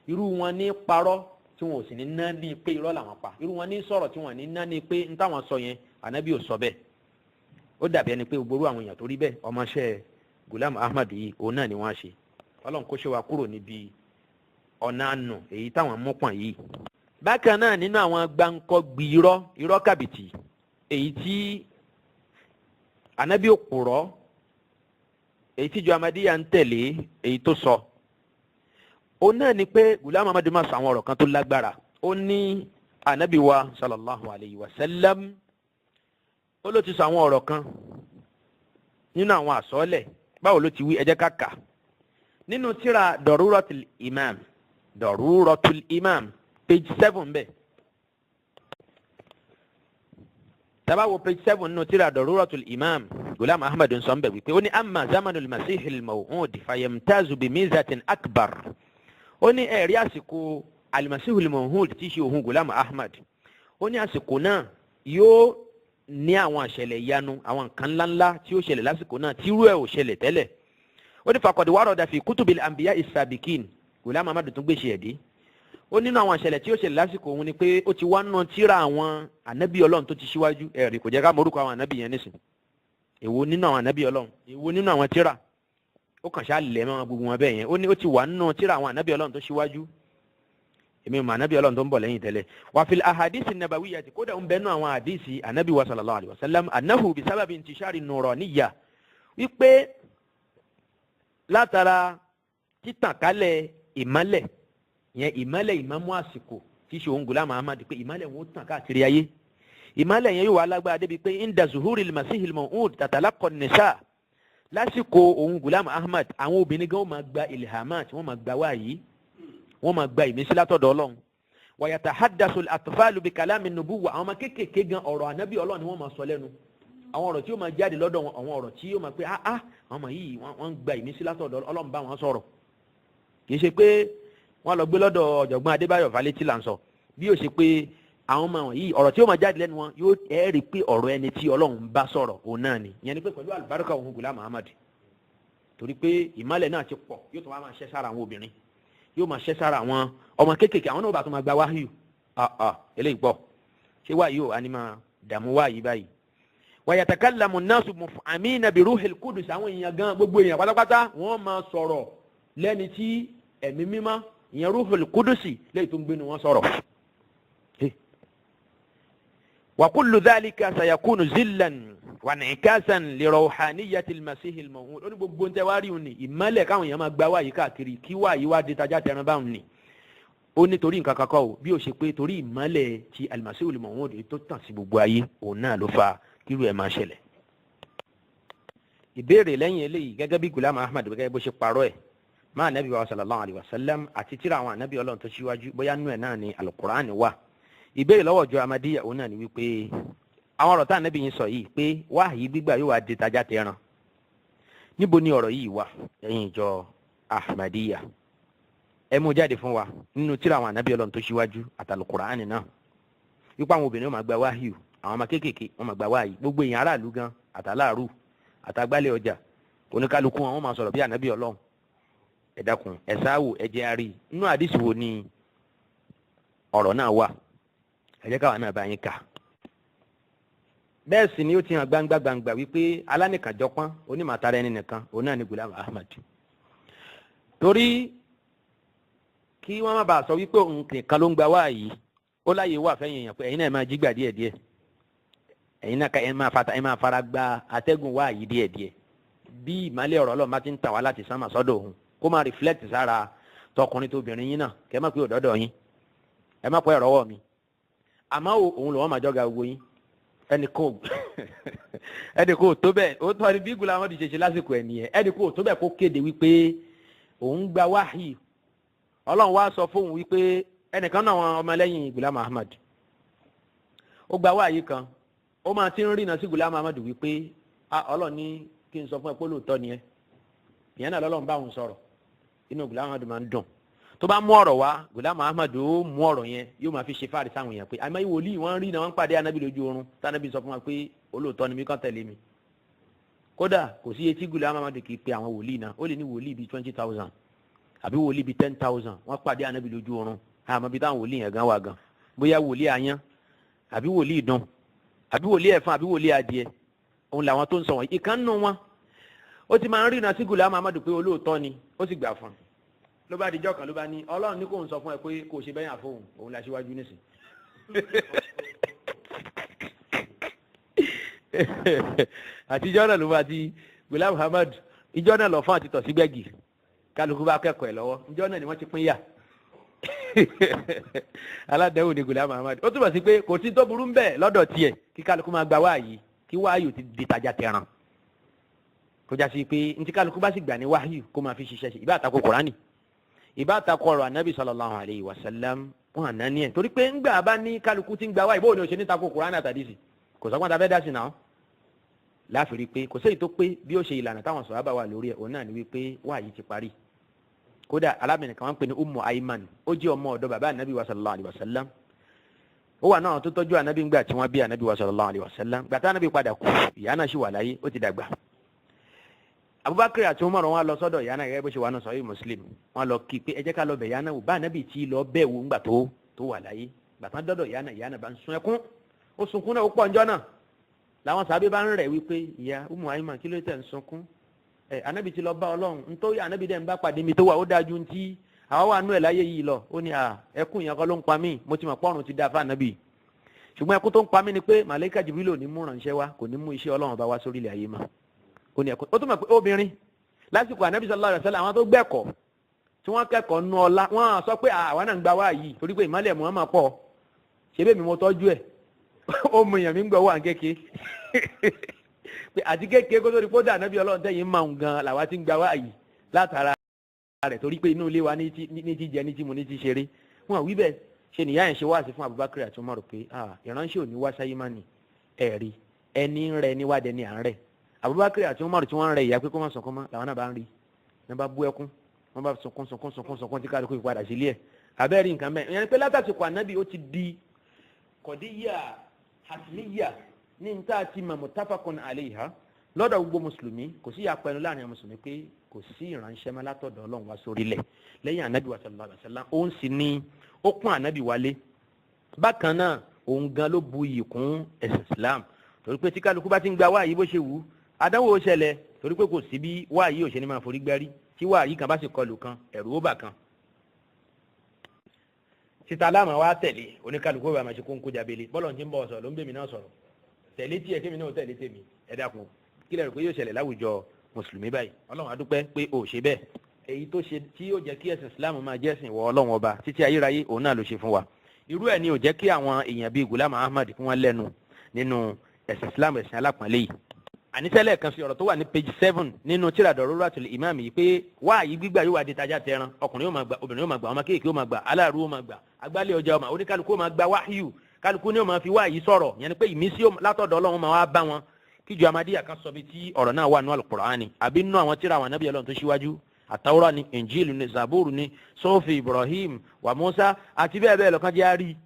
irú wọn ní parọ́ tí wọn ò sì ní ná ní pé irọ́ làwọn pa irú wọn ní sọ̀rọ̀ tí wọn ní ná ní pé n táwọn sọ yẹn Ànábì ò sọ bẹ́ẹ̀ ó dàbí ẹni pé gbogbo àwọn èèyàn tó rí bẹ́ẹ̀ ọmọọṣẹ́ Ghulam Ahmad yìí òun náà ni wọ́n á ṣe Ọlọ́run kó ṣe wa kúrò níbi ọ̀nà àánú èyí táwọn mú pọ̀n yìí. bákan náà nínú àwọn gbáǹkọ́gbì irọ́ kàbìtì èyí tí Ànábì òpùrọ́ èyí tí ìjọ Ahmadiyya ń tẹ̀lé èyí tó sọ òun náà ni pé Ghulam Ahmad máa sọ àwọn ọ̀rọ̀ kan tó lágbára ó ní Ànábì wa sallallahu alayhi wa sallam ó ló ti sọ àwọn ọ̀rọ̀ kan nínú àwọn àsọ́ọ́lẹ̀ báwo ló ti wí ẹ jẹ́ ká kà nínú tírà Daruratul Imam page 7 bẹ́ẹ̀ tabawo page 7 nínú tírà Daruratul Imam Ghulam Ahmad ń sọ bẹ́ẹ̀ wípé ó ní amma zamanul Masih al-maw'ud fayamtazu bi mizatin akbar ó ní ẹ̀rí àsìkò al-Masih al-maw'ud tí í ṣe òun Ghulam Ahmad ó ní àsìkò náà yóò ní àwọn àṣẹlẹ̀ ìyanu àwọn nǹkan ńláńlá tí ó ṣẹlẹ̀ lásìkò náà tí irú ẹ̀ ò ṣẹlẹ̀ tẹ́lẹ̀ ó ní faqad warada fi kutubil anbiya as-sabiqin Ghulam Ahmad tún gbèsè ẹ̀dí ó nínú àwọn àṣẹlẹ̀ tí ó ṣẹlẹ̀ lásìkò òun ni pé ó ti wá nù tírà àwọn ànábì Ọlọ́run tó ti ṣíwájú ẹ̀rí kò jẹ́ ká morúkọ àwọn ànábì yẹn nísìn èwo nínú àwọn ànábì Ọlọ́run èwo nínú àwọn tírà ó kàn ṣáà lẹ̀ mọ́ gbogbo wọn bẹ́ẹ̀ yẹn ó ní ó ti wà nù tírà àwọn ànábì Ọlọ́run tó ṣíwájú èmi mọ̀ ànábì Ọlọ́run tó ń bọ̀ lẹ́yìn tẹ́lẹ̀ wà fil ahadisi nabawiyyati kódà ń bẹ́nu àwọn àdìsí ànábì wa sallallahu alayhi wa sallam annahu bisababi intishari nuraniyya wípé látara títàn kálẹ̀ ìmọ́lẹ̀ yẹn ìmọ́lẹ̀ ìmámù àsìkò tí ṣe òun Ghulam Ahmad pé ìmọ́lẹ̀ wọn ó tàn káàkiri ayé ìmọ́lẹ̀ yẹn yóò wá lágbára débi pé inda zuhuril masihil maw'ud tatalaqqa an-nisa lásìkò òun Ghulam Ahmad àwọn obìnrin gan wọ́n máa gba ilhamat wọ́n máa gba wáyé wọ́n máa gba ìmísí látọ̀dọ̀ Ọlọ́run wa yatahaddathu al-atfalu bi kalami an-nubuwwa àwọn ọmọ kéékèèké gan ọ̀rọ̀ ànábì Ọlọ́run ni wọ́n máa sọ lẹ́nu àwọn ọ̀rọ̀ tí yóò máa jáde lọ́dọ̀ wọn àwọn ọ̀rọ̀ tí yóò máa pé àwọn ọmọ yìí wọ́n ń gba ìmísí látọ̀dọ̀ Ọlọ́run bá wọn sọ̀rọ̀ kì í ṣe pé wọ́n lọ gbé lọ́dọ̀ ọ̀jọ̀gbọ́n Adébáyọ̀ Fálétí là ń sọ bí ó ṣe pé àwọn ọmọ yìí ọ̀rọ̀ tí yóò máa jáde lẹ́nu wọn yóò rí pé ọ̀rọ̀ ẹni tí Ọlọ́run bá sọ̀rọ̀ òun náà ni ìyẹn ni pé pẹ̀lú àlùbáríkà òun Ghulam Ahmad torí pé ìmọ́lẹ̀ náà ti pọ̀ yóò tún wá máa ṣẹ́ sára àwọn obìnrin yóò máa ṣẹ́ sára àwọn ọmọ kéékèèké àwọn náà bá tún máa gba wáhíù eléyìí pọ̀ ṣé wáyé o àní máa dààmú wáyé báyìí. wa yatakallamu an-nasu muf'amina bi ruhil qudus àwọn èèyàn gan gbogbo èèyàn pátápátá wọ́n máa sọ̀rọ̀ lẹ́ni tí ẹ̀mí mímọ́ ìyẹn ruhul qudusi lẹ́yìn tó ń gbénu wọn sọ̀rọ̀. wa kullu dhalika sayakunu zillan wa in'ikasan li ruhaniyyati al-masih al-maw'ud ó ní gbogbo ń tẹ́ wá rí òun ní ìmọ́lẹ̀ káwọn èèyàn máa gba wáyé káàkiri kí wáyé wá dé tajà tẹran báwọn ní ó ní torí nǹkan kankan o bí ó ṣe pé torí ìmọ́lẹ̀ ti al-masih al-maw'ud tó tàn sí gbogbo ayé òun náà ló fa kírú ẹ̀ máa ṣẹlẹ̀. ìbéèrè lẹ́yìn eléyìí gẹ́gẹ́ bí Ghulam Ahmad gẹ́gẹ́ bó ṣe parọ́ ẹ̀ máa nàbí wa sallallahu alayhi wa sallam àti tíra àwọn ànábì Ọlọ́run tó ṣíwájú bóyá nú ẹ̀ náà ni al-Qur'an wà ìbéèrè lọ́wọ́ ọjọ́ Ahmadiyya òun náà ni wípé àwọn ọ̀rọ̀ tá ànábì yín sọ yìí pé wáhìí gbígbà yóò wá di tajà tẹran níbo ni ọ̀rọ̀ yìí wà ẹ̀yin ìjọ Ahmadiyya ẹ mú jáde fún wa nínú tíra àwọn ànábì Ọlọ́run tó ṣíwájú àtàlùkùránì náà wípé àwọn obìnrin wọn máa gba wáhìí àwọn ọmọ kéékèèké wọn máa gba wáhìí gbogbo èèyàn aráàlú gan àtàláàrú àtàgbálẹ̀ ọjà oníkálukú wọn máa sọ̀rọ̀ bí ànábì Ọlọ́run ẹ dákun ẹ sáwò ẹ jẹ́ àárí inú àdìsí wo ni ọ̀rọ̀ náà wà ẹ jẹ́ káwa náà bá yín kà bẹ́ẹ̀ sì ni ó ti hàn gbangba wípé alánìkànjọpọ́n onímọ̀tara ẹni nìkan òun náà ni Ghulam Ahmad torí kí wọ́n má bàa sọ wípé òun nìkan ló ń gba wáyé ó láyé wà fẹ́yìn èèyàn pé ẹ̀yin náà máa jígbà díẹ̀díẹ̀ ẹ̀yin náà ẹ máa fara gba atẹ́gùn wáyé díẹ̀díẹ̀ bí ìmọ̀lẹ̀ ọ̀rọ̀ Ọlọ́run bá ti ń tàn wá láti sánmà sọ́dọ̀ òun kó máa reflect sára tọkùnrin tóbìnrin yín náà kẹ́ má pé òdọ́dọ̀ yín ẹ má pẹ́ ìrọ́wọ́ mi àmọ́ òun lọ́wọ́ máa jọ́ga gbogbo yín ẹnì kò tó bẹ́ẹ̀ ó tọ́ ni bí Ghulam Ahmad ṣe lásìkò ẹ̀ nìyẹn ẹnì kò tó bẹ́ẹ̀ kó kéde wípé òun gba wáhì Ọlọ́run wá sọ fóun wípé ẹnìkan náà àwọn ọmọlẹ́yìn Ghulam Ahmad ó gba wáhì kan ó máa ti ń rìnà sí Ghulam Ahmad wípé Ọlọ́run ní kí n sọ fún ẹ pé lóòótọ́ ni ẹ ìyẹn náà lọ́lọ́run bá òun sọ̀rọ̀ inú Ghulam Ahmad máa ń dùn tó bá mú ọ̀rọ̀ wá Ghulam Ahmad ó mú ọ̀rọ̀ yẹn yóò máa fi ṣe fáàrí sáwọn èèyàn pé àmọ́ ìwòlíì wọ́n rí náà wọ́n pàdé anábì lójú oorun tánábì sọ fún wa pé olóòótọ́ ni mí kàn tẹ̀lé mi kódà kò sí etí Ghulam Ahmad kì í pe àwọn wòlíì náà ó lè ní wòlíì bíi 20,000 àbí wòlíì bíi 10,000 wọ́n pàdé anábì lójú oorun àmọ́ bí táwọn wòlíì yẹn gan wà gan bóyá wòlíì àyàn àbí wòlíì ìdán àbí wòlíì ẹ̀fọn àbí wòlíì adìẹ òun làwọn tó ń sọ wọn ìkànnù wọn ó ti máa ń rìnà sí Ghulam Ahmad pé olóòótọ́ ni ó sì gbà fún un ló bá dijọ́ kan ló bá ní Ọlọ́run ní kò ń sọ fún ẹ pé kò ṣe bẹ́yàn fóun òun la ṣíwájú nísìn àtijọ́ náà ló bá ti Ghulam Ahmad ìjọ́ náà lọ fún àti tọ̀ sí gbẹ́gì kálukú bá kẹ́kọ̀ọ́ ẹ̀ lọ́wọ́ ìjọ́ náà ni wọ́n ti pín yà aládẹ́wò ni Ghulam Ahmad ó túbọ̀ sí pé kò sí tó burú ń bẹ̀ lọ́dọ̀ tiẹ̀ kí kálukú máa gba wáyé kí wáyé ti di tajà tẹran kó já sí pé ntí kálukú bá sì gbà ní wáyé kó máa fi ṣiṣẹ́ ṣe ìbá àtakò Kùránì ìbá àtakò ọ̀rọ̀ ànábì sallallahu alayhi wa sallam wọn àná ní ẹ̀ torí pé ńgbà bá ní kálukú ti ń gba wáyé bóun ni ó ṣe ní takò Kùránì àtàdísì kò sọ́gbọ́n ta fẹ́ dá sí náà láfi rí pé kò séyìí tó pé bí ó ṣe ìlànà táwọn sàhábà wà lórí ẹ̀ òun náà ni wípé wáyé ti parí kódà alábìnrin kan wọ́n ń pè ní Ummu Ayman ó jẹ́ ọmọ ọ̀dọ̀ bàbá ànábì wa sallallahu alayhi wa sallam ó wà náà tó tọ́jú ànábì ńgbà tí wọ́n bí ànábì wa sallallahu alaihi wasallam gbàtà ànábì padà kú ìyá náà sì wà láyé ó ti dàgbà. Abubakar àti Umar wọn lọ sọ́dọ̀ ìyá náà gẹ́gẹ́ bó ṣe wà náà Sahih Muslim wọn lọ kí pé ẹ jẹ́ ká lọ bẹ̀ ìyá náà wò bá ànábì tí lọ bẹ̀ wò ńgbà tó wà láyé gbàtà dọ́dọ̀ ìyá náà bá ń sun ẹkún ó sunkún náà ó pọ̀ njọ́ náà làwọn sàbí bá ń rẹ̀ wípé ìyá Umu Ayman kí ló tẹ̀ ń sunkún ànábì tí lọ bá Ọlọ́run nítorí ànábì dẹ̀ ń bá pàdé mi tó wà ó dájú ntí àwọn wà nú ẹ̀ láyé yìí lọ ó ní ẹkún yẹn kọ́ ló ń pa mí mo ti mọ̀ pọ́run ti dá fún ànábì ṣùgbọ́n ẹkún tó ń pa mí ni pé màláíkà Jibril ò ní mú ránṣẹ́ wá kò ní mú iṣẹ́ Ọlọ́run bá wá sórí ilẹ̀ ayé mọ́ ó ní ẹkún ó tún mọ̀ pé obìnrin lásìkò ànábì sallallahu alaihi wasallam àwọn tó gbẹ̀kọ́ tí wọ́n kẹ́kọ̀ọ́ nú ọlá wọ́n sọ pé àwọn náà ń gba wá yìí torí pé ìmọ̀lẹ̀ Muhammad pọ̀ ṣe bẹ́ẹ̀ mi mo tọ́jú ẹ̀ ó mú èèyàn mi ń gbọ́ wà kéke pé àti kéke kó tó di kó dà ànábì Ọlọ́run tẹ̀yìn máa ń gan làwa ti ń gba wá yìí látara rẹ̀ torí pé inú ilé wa ní ti jẹ ní ti mu ní ti ṣeré wọn wí bẹ́ẹ̀ ṣe nìyá yẹn ṣe wáàsí fún Abubakar àti Umar pé ìránṣẹ́ ò ní wá sáyé má ní ẹ̀rí ẹni ń rẹ níwádẹ ní à ń rẹ Abubakar àti Umar tí wọ́n ń rẹ ìyá pé kó má sọkún mọ́ làwọn náà bá ń rí wọ́n bá bú ẹkún wọ́n bá sunkún tí kálukú ìpadà sílé ẹ̀ abẹ́rẹ́ nǹkan bẹ́ẹ̀ ìyẹn pé látàsìkò ànábì ó ti di kọ̀díyà hasmiya ní níta àti muttafaqun alayha lọ́dọ̀ gbogbo mùsùlùmí kò sí àpẹẹrẹ láàrin mùsùlùmí pé kò sí ìránṣẹ́ mọ́ látọ̀dọ̀ Ọlọ́run wá sórí ilẹ̀ lẹ́yìn ànábì wa sallallahu alaihi wasallam òun sì ni ó pọ́n ànábì wálé bákan náà òun gan ló bu iyì kún ẹ̀sìn Islam torí pé tí kálukú bá ti ń gba wáyé bó ṣe wù ú àdánwò ó ṣẹlẹ̀ torí pé kò sí bí wáyé ò ṣe ní máa forí gbárí tí wáyé kan bá sì kọlù kan ẹ̀rù ó bà kan. títa aláàmà wa tẹ̀lé oníkálukú bá máa ṣe kóńkó jábélé bọ́lọ̀ ti ń bọ̀ sọ̀rọ̀ ló ń bèmí náà sọ̀rọ̀ tẹ̀lé tiẹ̀ kémi náà tẹ̀lé tèmi ẹ dákun kí lẹ rò pé yóò ṣẹlẹ̀ láwùjọ mùsùlùmí báyìí Ọlọ́run a dúpẹ́ pé ò ṣe bẹ́ẹ̀ èyí tó ṣe tí yóò jẹ́ kí ẹ̀sìn Islam máa jẹ́sìn wọ Ọlọ́run ọba títí ayérayé òun náà ló ṣe fún wa irú ẹ̀ ni ò jẹ́ kí àwọn èèyàn bíi Ghulam Ahmad kí wọ́n lẹ́nu nínú ẹ̀sìn Islam ẹ̀sìn alápọ̀nlé yìí àníṣẹ́lẹ̀ kan sí ọ̀rọ̀ tó wà ní page 7 nínú tírà Daruratul Imam yìí pé wáàyí gbígbà yóò wá di tajà tẹran ọkùnrin yóò máa gbà obìnrin yóò máa gbà ọmọ kéèké yóò máa gbà aláàrú yóò máa gbà agbálẹ̀ ọjà ọmọ oníkálukú yóò máa gbà wáhíù kálukú ni yóò máa fi wáàyí sọ̀rọ̀ yẹn ni pé ìmísí látọ̀dọ̀ Ọlọ́run máa wá bá wọn kíjọ Ahmadiyya kan sọ bí tí ọ̀rọ̀ náà wà nínú Al-Qur'ani àbí nínú àwọn tírà àwọn anábì Ọlọ́run tó ṣíwájú àtàwọ́rọ̀ ni Injil ni Zabur ni Sọ́fì Ibrahim wa Musa àti bẹ́ẹ̀ bẹ́ẹ̀ lọ kan jẹ́ àárí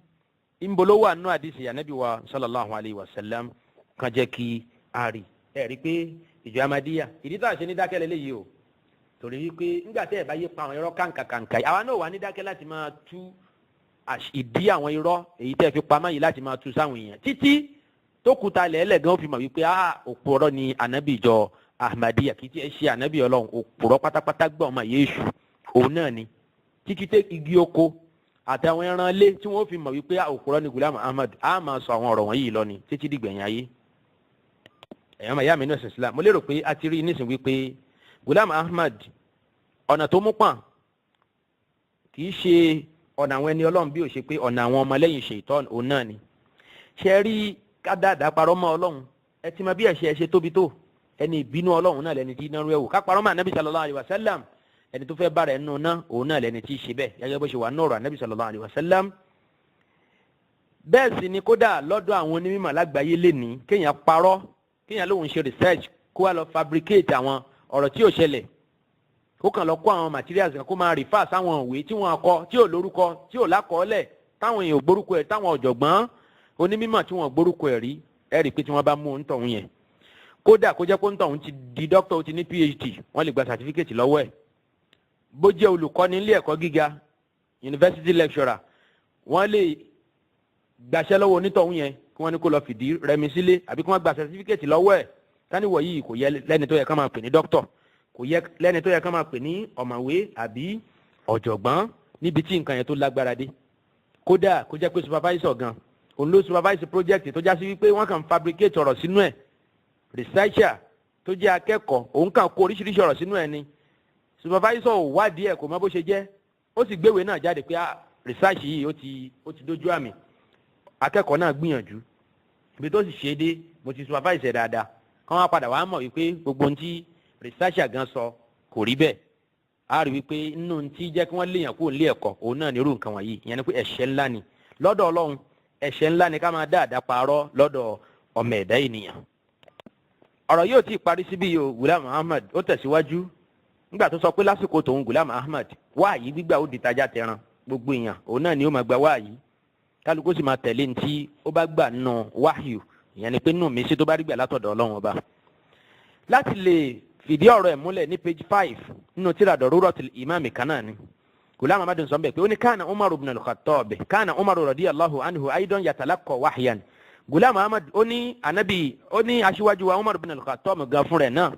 ìmbolo wà nínú àdìsí ànábì wa sallallahu alayhi wa sallam kan jẹ́ kí àárí ẹ̀ rí pé ìjọ Ahmadiyya ìdí tá a ṣe ní dákẹ́ lélẹ́yìí o torí wípé nígbà tẹ́ ẹ̀ bá yé pa àwọn irọ́ kàǹkàǹkà àwa náà wà ní dákẹ́ láti máa tú ìdí àwọn irọ́ èyí tẹ́ fi pamọ́ yìí láti máa tú sáwọn èèyàn títí tó kuta lẹ́lẹ̀ gan fi mọ̀ wípé òpùrọ́ ni ànábì ìjọ Ahmadiyya kì í tiẹ̀ ṣe ànábì Ọlọ́run òpùrọ́ pátápátá gbọ́ ọmọ Yéṣu òun náà ni títí tẹ́ igi oko àtàwọn ẹran ilé tí wọ́n fi mọ̀ wípé òpùrọ́ ni Ghulam Ahmad á máa sọ àwọn ọ̀rọ̀ wọ̀nyí lọ ni títí dìgbẹ̀yìn ayé ẹ̀yàn máa yá mi náà Islam mo lérò pé a ti rí nísìnyí wípé Ghulam Ahmad ọ̀nà tó mú pọ̀n kì í ṣe ọ̀nà àwọn ẹni Ọlọ́run bí ó ṣe pé ọ̀nà àwọn ọmọlẹ́yìn Ṣaitan òun náà ni ṣe rí kádàdà parọ́ mọ́ Ọlọ́run ẹ ti mọ bí ẹ̀ṣẹ̀ ṣe tóbi tó ẹni ìbínú Ọlọ́run náà lẹni tí iná rú ẹ̀wò ká parọ́ mọ́ Ànábì sallallahu alaihi wasallam ẹni tó fẹ́ bára ẹnu náà òun náà lẹni tí í ṣe bẹ́ẹ̀ gẹ́gẹ́ bó ṣe wà nọ́ọ̀rọ̀ Ànábì sallallahu alaihi wasallam bẹ́ẹ̀ sì ni kódà lọ́dọ̀ àwọn onímọ̀ lágbàáyé lénìí kéèyàn parọ́ kéèyàn lóun ṣe research kó wá lọ fabricate àwọn ọ̀rọ̀ tí ò ṣẹlẹ̀ kó kàn lọ kó àwọn materials kan kó máa refer sáwọn ìwé tí wọ́n kọ tí ò lórúkọ tí ò lákọọ́lẹ̀ táwọn èèyàn ò gbórúkọ ẹ̀ táwọn ọ̀jọ̀gbọ́n onímọ̀ tí wọ́n gbórúkọ ẹ̀ rí ẹ̀ rí pé tí wọ́n bá mú òǹtọ̀hún yẹn kódà kó jẹ́ pé òǹtọ̀hún ti di doctor ó ti ní PhD wọ́n lè gba certificate lọ́wọ́ ẹ̀ bó jẹ́ olùkọ́ni ilé ẹ̀kọ́ gíga university lecturer wọ́n lè gbàṣẹ́ lọ́wọ́ onítọ̀hún yẹn kí wọ́n ní kó lọ fìdí rẹmi sílé àbí kí wọ́n gba certificate lọ́wọ́ ẹ̀ táníwọ̀ yìí kò yẹ lẹ́ni tó yẹ ká máa pè ní doctor kò yẹ lẹ́ni tó yẹ ká máa pè ní ọ̀mọ̀wé àbí ọ̀jọ̀gbọ́n níbi tí nǹkan yẹn tó lágbára dé kódà kó jẹ́ pé supervisor gan òun ló supervise project tó já sí wípé wọ́n kàn fabricate ọ̀rọ̀ sínú ẹ̀ researcher tó jẹ́ akẹ́kọ̀ọ́ òun kàn kó oríṣiríṣi ọ̀rọ̀ sínú ẹ̀ ni supervisor ò wádìí ẹ̀ kò mọ bó ṣe jẹ́ ó sì gbéwèé náà jáde pé research yìí ó ti dójú àmì akẹ́kọ̀ọ́ náà gbìyànjú ibi tó sì ṣe dé mo ti supervise ẹ̀ dáadáa kán wá padà wá mọ̀ wípé gbogbo ohun tí researcher gan sọ kò rí bẹ́ẹ̀ a rí wípé nínú ohun tí jẹ́ kí wọ́n léèyàn kúrò nílé ẹ̀kọ́ òun náà ní irú nǹkan wọ̀nyí ìyẹn ni pé ẹ̀ṣẹ̀ ńlá ni lọ́dọ̀ Ọlọ́run ẹ̀ṣẹ̀ ńlá ni ká máa dáadáa parọ́ lọ́dọ̀ ọmọ ẹ̀dá ènìyàn. ọ̀rọ̀ yóò tí ì parí síbí yìí o Ghulam Ahmad ó tẹ̀síwájú nígbà tó sọ pé lásìkò tòun Ghulam Ahmad wáàyí gbígbà ó di tajà tẹran gbogbo èèyàn òun náà ni ó máa gba wáàyí kálukú sì máa tẹ̀lé ntí ó bá gbà nù wáhíù ìyẹn ni pé nù mí sí tó bá rí gbà látọ̀dọ̀ Ọlọ́run ọba. láti lè fìdí ọ̀rọ̀ ẹ̀ múlẹ̀ ní page 5 nínú tírà Daruratul Imam kan náà ni Ghulam Ahmad sọ bẹ́ẹ̀ pé ó ní kana Umar ibn al-Khattab kana Umar radiyallahu anhu aidan yatalaqqa wahyan. Ghulam Ahmad ó ní anabi ó ní aṣíwájú wa Umar ibn al-Khattab gan fún rẹ̀ náà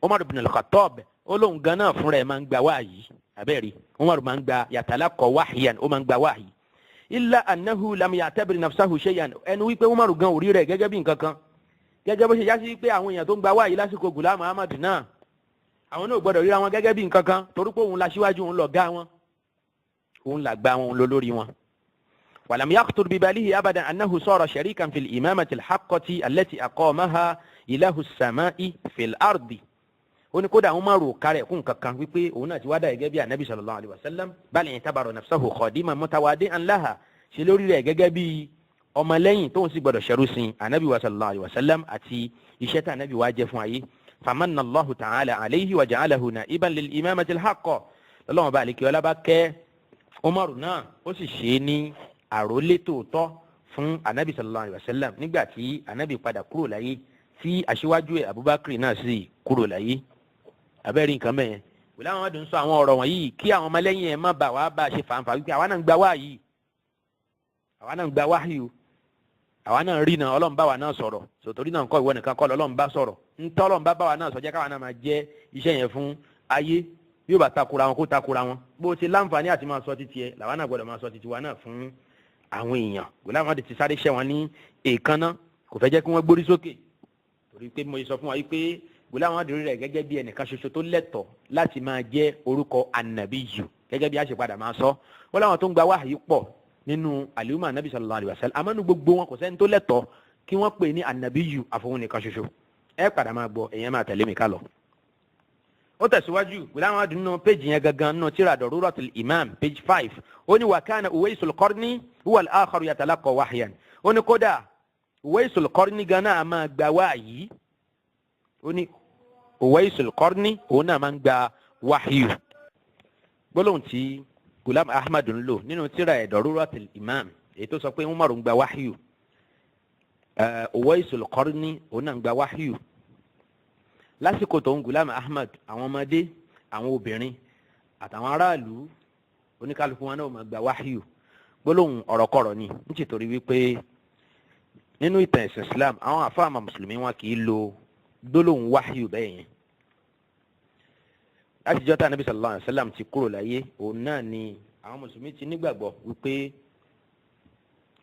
Umar ibn al-Khattab ó lóun gan náà fún rẹ̀ máa ń gba wáyí abẹ́rẹ́ Umar máa ń gba yatalaqqa wahyan ó máa ń gba wáyí illa annahu lam ya'tabir nafsahu shay'an ẹnu wípé Umar gan orí rẹ̀ gẹ́gẹ́ bí nǹkan kan gẹ́gẹ́ bó ṣe já sí pé àwọn èèyàn tó ń gba wáyí lásìkò Ghulam Ahmad náà àwọn náà gbọ́dọ̀ ríra wọn gẹ́gẹ́ bí nǹkan kan torí pé òun la síwájú òun lọ gá wọn òun là gba wọn lọ lórí wọn. ولم يخطر بباله أبدا أنه صار شريكا في الإمامة الحقة التي أقامها إله السماء في الأرض. ó ní kódà Umaru máa rò kárẹ̀ kún kankan wípé òun náà ti wá dà gẹ́gẹ́ bí anabi sallallahu alayhi wa sallam bal i'tabara nafsahu khadiman mutawadi'an laha ṣe lórí rẹ̀ gẹ́gẹ́ bí ọmọlẹ́yìn tóun sì gbọ́dọ̀ ṣẹrú sin anabi wa sallallahu alayhi wa sallam àti iṣẹ́ tí anabi wa jẹ́ fún ayé. famanna Allahu ta'ala alayhi wa ja'alahu na'iban lil imamati al-haqqa lọ́lọ́wọ́n bá àlekè ọlá bá kẹ́ Umaru náà ó sì ṣe é ní àrólé tòótọ́ fún anabi sallallahu alayhi wa sallam nígbà tí anabi padà kúrò láyé tí aṣíwájú ẹ̀ Abubakar náà sì kúrò láyé. abẹ́rẹ́ nǹkan mẹ́yẹn wòlé àwọn ọdún sọ àwọn ọ̀rọ̀ wọ̀nyí kí àwọn ọmọlẹ́yìn ẹ̀ má bà wá bá a ṣe fàǹfà wípé àwa náà ń gba wáyé àwa náà ń gba wáyé o àwa náà rí náà Ọlọ́run bá wa náà sọ̀rọ̀ sòtòrí náà kọ́ ìwọ nìkan kọ́ Ọlọ́run bá sọ̀rọ̀ ntọ́ Ọlọ́run bá wa náà sọ jẹ́ káwa náà máa jẹ́ iṣẹ́ yẹn fún ayé bí ó bá takura wọn kó takura wọn bó o ti láǹfààní àti máa sọ títí ẹ làwa náà gbọ́dọ̀ máa sọ títí wa náà fún àwọn èèyàn wòlé àwọn ti sáré ṣẹ́ wọn ní èèkánná kò fẹ́ jẹ́ kí wọ́n gbórí sókè torí pé mo sọ fún wa wípé wòlé àwọn àdúrà rẹ̀ gẹ́gẹ́ bí ẹnìkan ṣoṣo tó lẹ́tọ̀ọ́ láti máa jẹ́ orúkọ ànàbíyù gẹ́gẹ́ bí a ṣe padà máa sọ wọ́n láwọn tó ń gba wáhàyí pọ̀ nínú àlùmọ́ ànàbí sallallahu alaihi wasallam àmọ́ nínú gbogbo wọn kò sẹ́ni tó lẹ́tọ̀ọ́ kí wọ́n pè ní ànàbíyù àfọwọ́n nìkan ṣoṣo ẹ padà máa gbọ́ ẹ̀yẹn máa tẹ̀lé mi ká lọ. ó tẹ̀síwájú wòlé àwọn àdúrà nínú péjì yẹn gangan nínú tírà Daruratul Imam page 5 ó ní wa kana Uwaisul Qarni huwa al-akharu yatalaqqa wahyan ó ní kódà Uwaisul Qarni gan náà máa gba wáyí ó ní Uwaisul Qarni òun náà máa ń gba wáhíù gbólóhùn tí Ghulam Ahmad ń lò nínú tírà Daruratul Imam èyí tó sọ pé Umar ń gba wáhíù Uwaisul Qarni òun náà ń gba wáhíù lásìkò tó ń Ghulam Ahmad àwọn ọmọdé àwọn obìnrin àtàwọn aráàlú oníkálukú wọn náà máa gba wáhíù gbólóhùn ọ̀rọ̀kọ̀rọ̀ ni nítorí wípé nínú ìtàn ẹ̀sìn Islam àwọn àfáàmà mùsùlùmí wọn kì í lo gbólóhùn wáhíù bẹ́ẹ̀ yẹn láti jọ́ta Nabi sallallahu alayhi wa sallam ti kúrò láyé òun náà ni àwọn mùsùlùmí ti nígbàgbọ́ wípé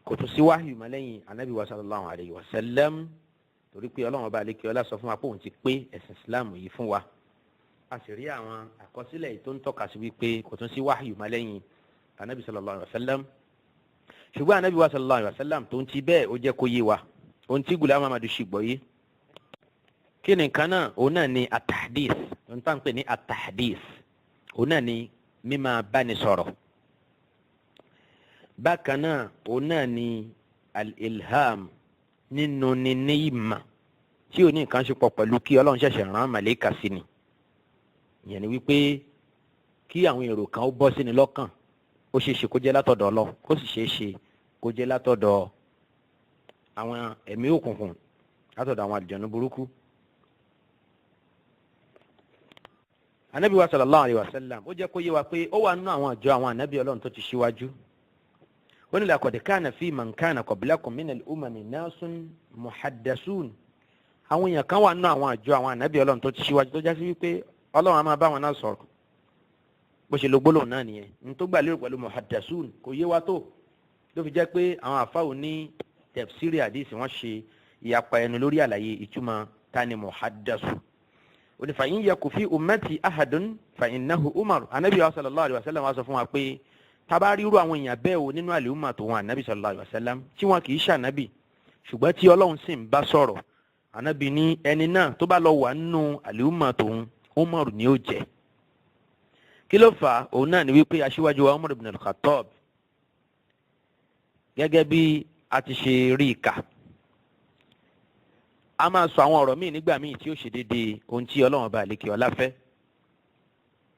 kò tún sí wáhíù mọ́ lẹ́yìn anabi wa sallallahu alayhi wa sallam torí pé ọlọ́run ọba àlekè ọlá sọ fún wa pé òun ti pé ẹ̀sìn Islam yìí fún wa a sì rí àwọn àkọsílẹ̀ tó ń tọ́ka sí wípé kò tún sí wáhíù mọ́ lẹ́yìn anabi sallallahu alayhi wa sallam ṣùgbọ́n anabi wa sallallahu alayhi wa sallam tó ń ti bẹ́ẹ̀ ó jẹ́ kó yé wa òun ti Ghulam Ahmad ṣì gbọ́ yé kí ni nǹkan náà òun náà ni atahdis òun tá à ń pè ní atahdis òun náà ni mímá báni sọ̀rọ̀ bákan náà òun náà ni al-ilham nínú ní ìmọ̀ tí ò ní nǹkan ṣe pọ̀ pẹ̀lú kí Ọlọ́run ṣẹ̀ṣẹ̀ rán màlẹ́kà sí ni ìyẹn ni wípé kí àwọn èrò kan ó bọ́ sí ni lọ́kàn ó ṣeé ṣe kó jẹ́ látọ̀dọ̀ Ọlọ́run kó sì ṣeé ṣe kó jẹ́ látọ̀dọ̀ àwọn ẹ̀mí òkùnkùn látọ̀dọ̀ àwọn àlùjànnú burúkú. anabi wa sallallahu alayhi wa sallam ó jẹ́ kó yé wa pé ó wà nínú àwọn àjọ àwọn anabi Ọlọ́run tó ti ṣíwájú ó ní laqad kana fi man kana qablakum min al-umami nasun muhaddasun àwọn èèyàn kan wà nínú àwọn àjọ àwọn anabi Ọlọ́run tó ti ṣíwájú tó já sí wípé Ọlọ́run á máa bá wọn náà sọ̀rọ̀ bó ṣe lo gbólóhùn náà nìyẹn ní tó gbà lérò pẹ̀lú muhaddasun kò yé wa tó ló fi jẹ́ pé àwọn àfáà ní tafsiri hadisi wọ́n ṣe ìyapa ẹnu lórí àlàyé ìtumọ̀ tani muhaddasu oni fa in yaku fi ummati ahadun fa innahu Umar anabi sallallahu alaihi wasallam wá sọ fún wa pé tabari ru àwọn èyàn bẹ́ẹ̀ o nínú al-umma tó wọn anabi sallallahu alaihi wasallam tí wọn kì í ṣe anabi ṣùgbọ́n tí Ọlọ́hun sì ń bá sọ̀rọ̀ anabi ní ẹni náà tó bá lọ wà nínú al-umma tó wọn Umar ni ó jẹ́ kí ló fà òun náà ni wípé aṣíwájú wa Umar ibn al-Khattab gẹ́gẹ́ bí a ti ṣe rí ìkà a máa sọ àwọn ọ̀rọ̀ míì nígbà míì tí ó ṣe déédéé ohun tí Ọlọ́run bá lékè ọlá fẹ́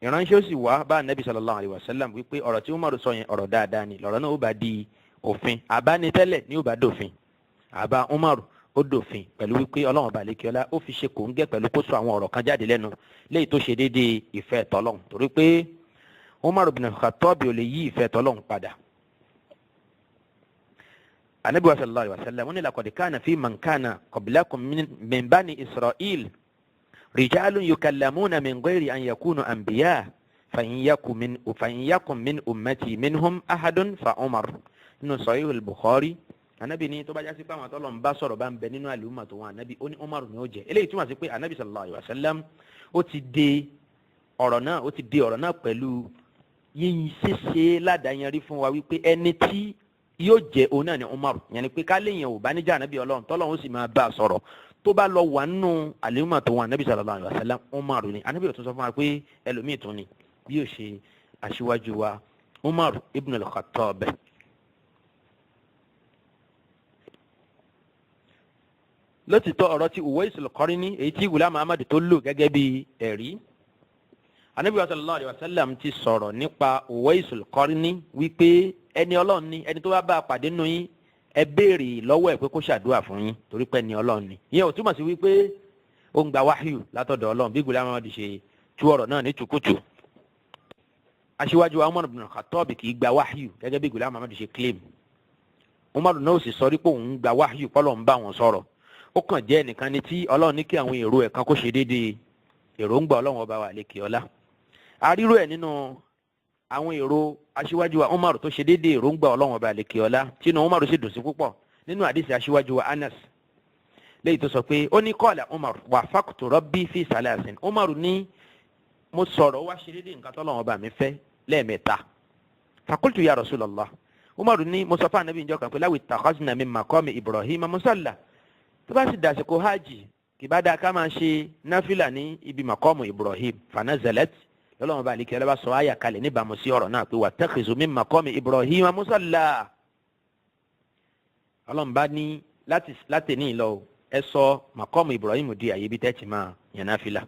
ìránṣẹ́ ó sì wá bá Nabi sallallahu alayhi wa sallam wípé ọ̀rọ̀ tí Umar sọ yẹn ọ̀rọ̀ dáadáa ni lọ́rọ̀ náà ó bá di òfin àbá ní tẹ́lẹ̀ ní ó bá dòfin àbá Umaru ó dòfin pẹ̀lú wípé Ọlọ́run ọba àlekíọ́lá ó fi ṣe kòńgẹ́ pẹ̀lú kó sọ àwọn ọ̀rọ̀ kan jáde lẹ́nu léyìí tó ṣe déédéé ìfẹ́ tọ́lọ́run torí pé Umaru bin Khattab ò lè yí ìfẹ́ tọ́lọ́run padà. Ànábì sallallahu alaihi wasallam wọ́n ní laqad kana fi man kana qablakum min bani Isra'il rijalun yukallamuna min ghairi an yakunu anbiya فإن يكن من أمتي منهم أحد فعمر nínú Sahih al-Bukhari Ànábì ní tó bá jásí pé àwọn tó lọ́n bá sọ̀rọ̀ bá ń bẹ nínú àlùmọ̀ tó wọn Ànábì ó ní Umar ni ó jẹ́ eléyìí túmọ̀ sí pé Ànábì sallallahu alaihi wasallam ó ti de ọ̀rọ̀ náà pẹ̀lú yíyin ṣíṣe ládàáyanrí fún wa wípé ẹni tí yóò jẹ́ òun náà ni Umar yẹn ni pé ká léèyàn ò bá níjà Ànábì Ọlọ́run tọ́lọ́run ó sì máa bá a sọ̀rọ̀ tó bá lọ wà nínú àlùmọ̀ tó wọn Ànábì sallallahu alaihi wasallam Umar ni Ànábì ó tún sọ fún wa pé ẹlòmíì tún ni bí ó ṣe aṣíwájú wa Umar ibn al-Khattab. lótìtọ́ ọ̀rọ̀ tí Uwais al-Qarni èyí tí Ghulam Ahmad tó lò gẹ́gẹ́ bí ẹ̀rí Ànábì sallallahu alaihi wasallam ti sọ̀rọ̀ nípa Uwais al-Qarni wípé ẹni Ọlọ́run ni ẹni tó bá bá a pàdé nù yín ẹ béèrè lọ́wọ́ ẹ̀ pé kó ṣàdúrà fún yín torí pé ẹni Ọlọ́run ni ìyẹn ò túmọ̀ sí wípé ó ń gba wáhíù látọ̀dọ̀ Ọlọ́run bí Ghulam Ahmad ṣe tú ọ̀rọ̀ náà ní tukutu. Aṣíwájú wa Umar ibn Khattab kì í gba wáhíù gẹ́gẹ́ bí Ghulam Ahmad ṣe claim. Umar náà sì sọ pé òun gba wáhíù pọ́lọ̀ ń bá wọn sọ̀rọ̀. Ó kàn jẹ́ ẹnìkan ni tí Ọlọ́run ní kí àwọn èrò ẹ̀ kan kó ṣe déédéé èròǹgbà Ọlọ́run ọba wa lékè ọlá. Arírò ẹ̀ nínú àwọn èrò aṣíwájú wa Umar tó ṣe déédéé èròǹgbà Ọlọ́run ọba lékè ọlá tínú Umar sì dùn sí púpọ̀ nínú àdìsí aṣíwájú wa Anas léyìí tó sọ pé ó ní qala Umar wafaqtu rabbi fi salasin Umar ní mo sọ̀rọ̀ wá ṣe déédéé nǹkan tọ́lọ́run ọba mi fẹ́ lẹ́ẹ̀mẹ́ta fakultu ya Rasulallah Umar ní mo sọ fún Ànábì ìjọ kan pé law ittakhazna min maqami Ibrahim musalla tó bá sì dàsìkò hajj kì bá dáa ká máa ṣe náfìlà ní ibi maqamu Ibrahim fanazalat lọ́lọ́run ọba àlekè ọlá bá sọ àyà kalẹ̀ níbàámu sí ọ̀rọ̀ náà pé wattakhizu min maqami Ibrahim musalla Ọlọ́run bá ní láti ní ìlọ ẹ sọ maqamu Ibrahim di àyè bí tẹ́tì máa yàn náfìlà.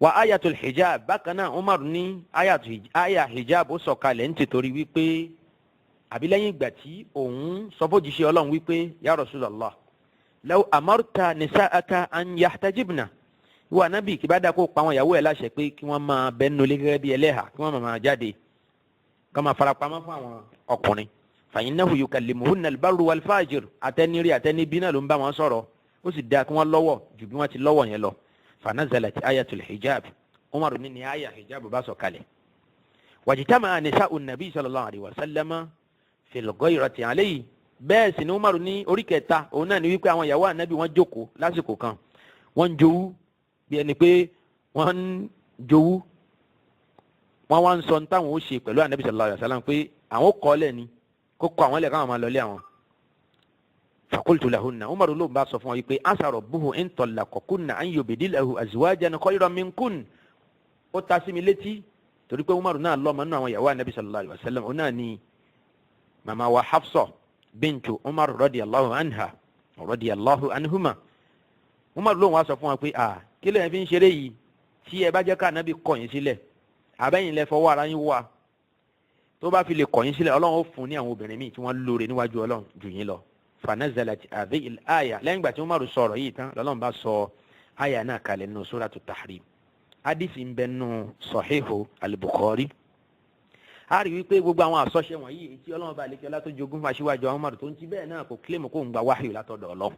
Wa ayatul hijab bákan náà Umar ní aya hijab ó sọ̀kalẹ̀ ń tìtorí wípé àbílẹ́yìn ìgbà tí òun sọ fójíṣẹ́ Ọlọ́run wípé ya Rasulallah law amarta nisa'aka an yahtajibna ìwà nábì kí bá dá kó pa àwọn ìyàwó ẹ̀ láṣẹ pé kí wọ́n máa bẹ́nu lé gẹ́gẹ́ bí ẹlẹ́hà kí wọ́n máa jáde kí wọ́n máa farapamọ́ fún àwọn ọkùnrin fa innahu yukallimuhunna al-barru wal-fajir àtẹnirí àtẹnibí náà ló ń bá wọn sọ̀rọ̀ ó sì dáa kí wọ́n lọ́wọ́ ju bí wọ́n ti lọ́wọ́ yẹn lọ. فنزلت آية الحجاب عمر بن آية حجاب باسو كالي واجتمع نساء النبي صلى الله عليه وسلم في الغيرة عليه بس ni Umar ní orí kẹta òun náà ni wípé àwọn ìyàwó Ànábì wọ́n jókòó lásìkò kan wọ́n jowú bí ẹni pé wọ́n jowú wọ́n wá ń sọ táwọn ó ṣe pẹ̀lú Ànábì sallallahu alaihi wasallam pé àwọn kọ́ lẹ̀ ni kó kọ́ àwọn lẹ̀ káwọn máa lọlé àwọn. fakultu lahunna Umar ló ń bá sọ fún wọn yìí pé asa rabbuhu in tallaqakunna an yubdilahu azwajan khayran minkun ó ta sí mi létí torí pé Umar náà lọ́mọ nínú àwọn ìyàwó Ànábì sallallahu alaihi wasallam ó náà ni mama wa Hafsa bintu Umar radiyallahu anha radiyallahu anhuma Umar ló ń wá sọ fún wọn pé kí ló ń fi ń ṣeré yìí tí ẹ bá jẹ́ ká Ànábì kọ̀ yín sílẹ̀ àbẹ́yìn lẹ fọwọ́ ara yín wá tó bá fi lè kọ̀ yín sílẹ̀ Ọlọ́run ó fún ní àwọn obìnrin míì tí wọ́n lóore níwájú Ọlọ́run jù yín lọ. فنزلت هذه الآية لين بات عمر صار يتا لولون با سو آية نا كالẹ̀ nínú سورة التحريم حديث بنو صحيح البخاري a rí wípé gbogbo àwọn àsọṣe wọ̀nyí tí Ọlọ́run bá lè kí ọlá tó jogún fún aṣíwájú Umar tó ń ti bẹ́ẹ̀ náà kò claim kó ń gba wáhíù látọ̀dọ̀ Ọlọ́run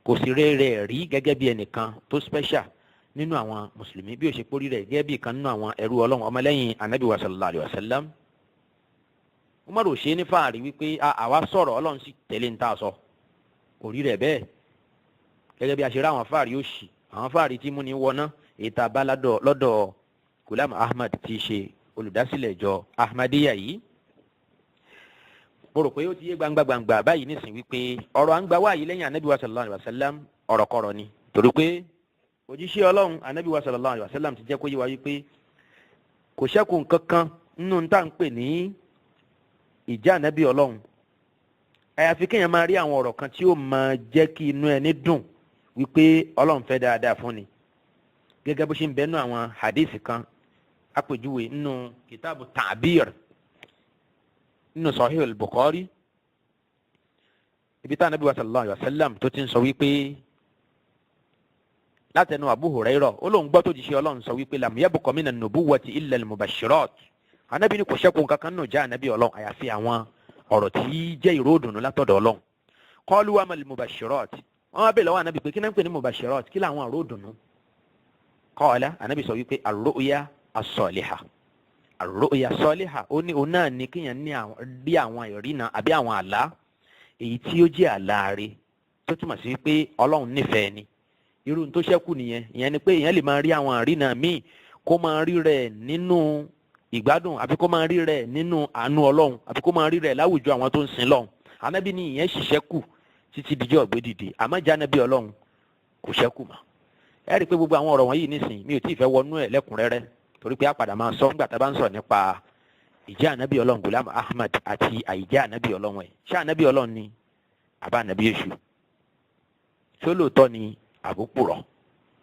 kò sí rẹ̀ rí gẹ́gẹ́ bí ẹnìkan tó special nínú àwọn mùsùlùmí bí ó ṣe pórí rẹ̀ gẹ́gẹ́ bí kan nínú àwọn ẹrú Ọlọ́run ọmọlẹ́yìn Ànábì wa sallallahu alaihi wasallam Umar ò ṣe ní fàárí wípé àwa sọ̀rọ̀ Ọlọ́run sì tẹ̀lé ń tà sọ kò rí rẹ̀ bẹ́ẹ̀ gẹ́gẹ́ bí a ṣe rí àwọn fàárí òṣì àwọn fàárí tí mú ní wọná èyí tá a bá lọ́dọ̀ Ghulam Ahmad tí í ṣe olùdásílẹ̀ ìjọ Ahmadiyya yìí. Mo rò pé ó ti yé gbangba báyìí nísìnyí wípé ọ̀rọ̀ à ń gba wáyé lẹ́yìn Ànábì wa sallallahu alaihi wasallam ọ̀rọ̀ kọ̀rọ̀ ni torí pé òjíṣẹ́ Ọlọ́run Ànábì wa sallallahu alaihi wasallam ti jẹ́ kó yé wa wípé kò ṣẹ́kù nǹkan kan nínú tá à ń pè ní ìjà Ànábì Ọlọ́run àyàfi kéèyàn máa rí àwọn ọ̀rọ̀ kan tí ó máa jẹ́ kí inú ẹni dùn wípé Ọlọ́run fẹ́ dáadáa fún ni gẹ́gẹ́ bó ṣe ń bẹ́nu àwọn hadith kan àpèjúwe nínú kìtàbù ta'bir nínú Sahih al-Bukhari ibi tá ànábì wa sallallahu alayhi wa sallam tó ti ń sọ wípé látẹnu Abu Hurairah ó lóun gbọ́ tó jíṣẹ́ Ọlọ́run sọ wípé lam yabqa mina nubuwwati illa al-mubashirat ànábì ní kò ṣẹ́kù kankan nù já ànábì Ọlọ́run àyàfi àwọn ọ̀rọ̀ tí jẹ́ ìró ìdùnnú látọ̀dọ̀ Ọlọ́run. Qalu wa mal mubashirat wọ́n wá bèèrè lọ́wọ́ ànábì pé kí náà ń pè ní mubashirat kí làwọn ìró ìdùnnú. Qala ànábì sọ wípé ar-ru'ya as-salihah ar-ru'ya as-salihah ó ní òun náà ní kíyàn ní rí àwọn ìrìnà àbí àwọn àlá èyí tí ó jẹ́ àlá rẹ̀ tó túmọ̀ sí pé Ọlọ́run nífẹ̀ẹ́ ni irú tó ṣẹ́kù nìyẹn ìyẹn ni pé èèyàn lè máa rí àwọn àrínà míì kó máa rí rẹ̀ nínú ìgbádùn àbí kó máa rí rẹ̀ nínú àánú Ọlọ́run àbí kó máa rí rẹ̀ láwùjọ àwọn tó ń sin lọ́hùn. Ànábì ní ìyẹn ṣiṣẹ́ kù títí dijọ́ ògbédìde àmọ́ já Ànábì Ọlọ́run kò ṣẹ́kù mọ́. ẹ rí i pé gbogbo àwọn ọ̀rọ̀ wọ̀nyí nísìnyí mi ò tí ì fẹ́ wọnú ẹ̀ lẹ́kùnrẹ́rẹ́ torí pé a padà máa sọ nígbà tá a bá ń sọ̀rọ̀ nípa ìjẹ́ Ànábì Ọlọ́run Ghulam Ahmad àti àìjẹ́ Ànábì Ọlọ́run ẹ̀ ṣé Ànábì Ọlọ́run ni àbá Ànábì Èṣù ṣó lóòótọ́ ni àbúpùrọ̀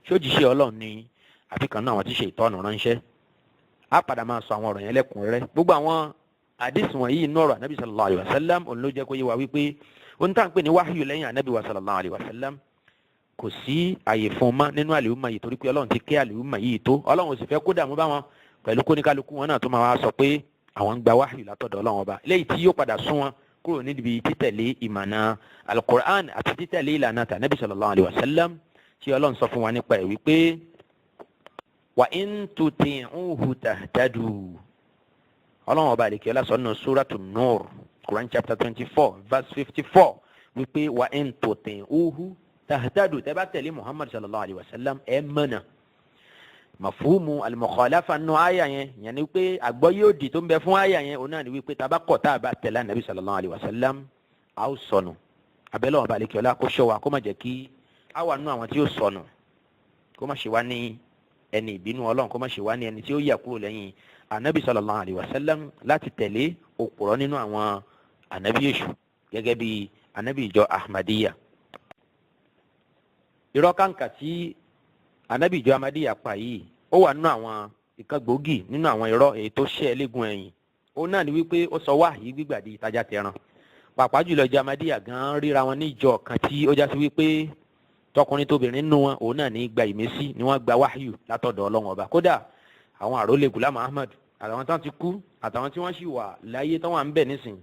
ṣójíṣẹ́ Ọlọ́run ni àfi kan náà àwọn tí ṣe ìtọ́nù ránṣẹ́ á padà máa sọ àwọn ọ̀rọ̀ yẹn lẹ́kùnrẹ́rẹ́ gbogbo àwọn àdìsí wọ̀nyí inú ọ̀rọ̀ ànábì sallallahu alayhi wa sallam òun ló jẹ́ kó yé wa wípé ohun tá à ń pè ní wáhíyù lẹ́yìn ànábì wa sallallahu alayhi wa sallam kò sí àyè fún un mọ́ nínú àlùmọ̀ yìí torí pé Ọlọ́run ti kẹ́ àlùmọ̀ yìí tó Ọlọ́run ò sì fẹ́ kó dààmú bá wọn pẹ̀lú kóníkálukú wọn náà tó máa wá sọ pé àwọn ń gba wáhíyù látọ̀dọ̀ Ọlọ́run ọba léyìí tí yóò padà sún wọn kúrò níbi títẹ̀lé ìmọ̀nà al-Qur'an àti títẹ̀lé ìlànà tànábì sallallahu alayhi wa sallam tí Ọlọ́run sọ fún wa nípa ẹ̀ wípé wa in tuti'uhu tahtadu Ọlọ́run ọba àlekè ọlá sọ nínú suratu Nur Quran chapter 24 verse 54 wípé wa in tuti'uhu tahtadu tẹ́ bá tẹ̀lé Muhammad sallallahu alayhi wa sallam ẹ̀ mọ̀nà mafhumu al-mukhalafa nù àyà yẹn yẹn ni wípé àgbọ́yé òdì tó ń bẹ fún àyà yẹn òun náà ni wípé tá a bá kọ̀ tá a bá tẹ̀lé Ànábì sallallahu alayhi wa sallam a ó sọnù abẹ́lẹ́ ọba àlekè ọlá kó ṣọ́ wa kó má jẹ́ kí àwa nù àwọn tí ó sọnù kó má ṣe wá ní ẹni ìbínú Ọlọ́run kó má ṣe wá ní ẹni tí ó yà kúrò lẹ́yìn Ànábì sallallahu alayhi wa sallam láti tẹ̀lé òpùrọ́ nínú àwọn ànábì èṣù gẹ́gẹ́ bí ànábì ìjọ Ahmadiyya. irọ́ kàǹkà tí ànábì ìjọ Ahmadiyya pa yìí ó wà nínú àwọn ìkan gbòógì nínú àwọn irọ́ èyí tó ṣẹ́ ẹlẹ́gùn ẹ̀yìn ó náà ní wípé ó sọ wáhìí gbígbà di ìtajà tẹran pàápàá jùlọ ìjọ Ahmadiyya gan ríra wọn ní ìjọ kan tí ó já sí wípé tọkùnrin tóbìnrin nínú wọn òun náà ní gba ìmísí ni wọ́n gba wáhíyù látọ̀dọ̀ Ọlọ́run ọba kódà àwọn àrólé Ghulam Ahmad àtàwọn tán ti kú àtàwọn tí wọ́n sì wà láyé tán wà ń bẹ nísìn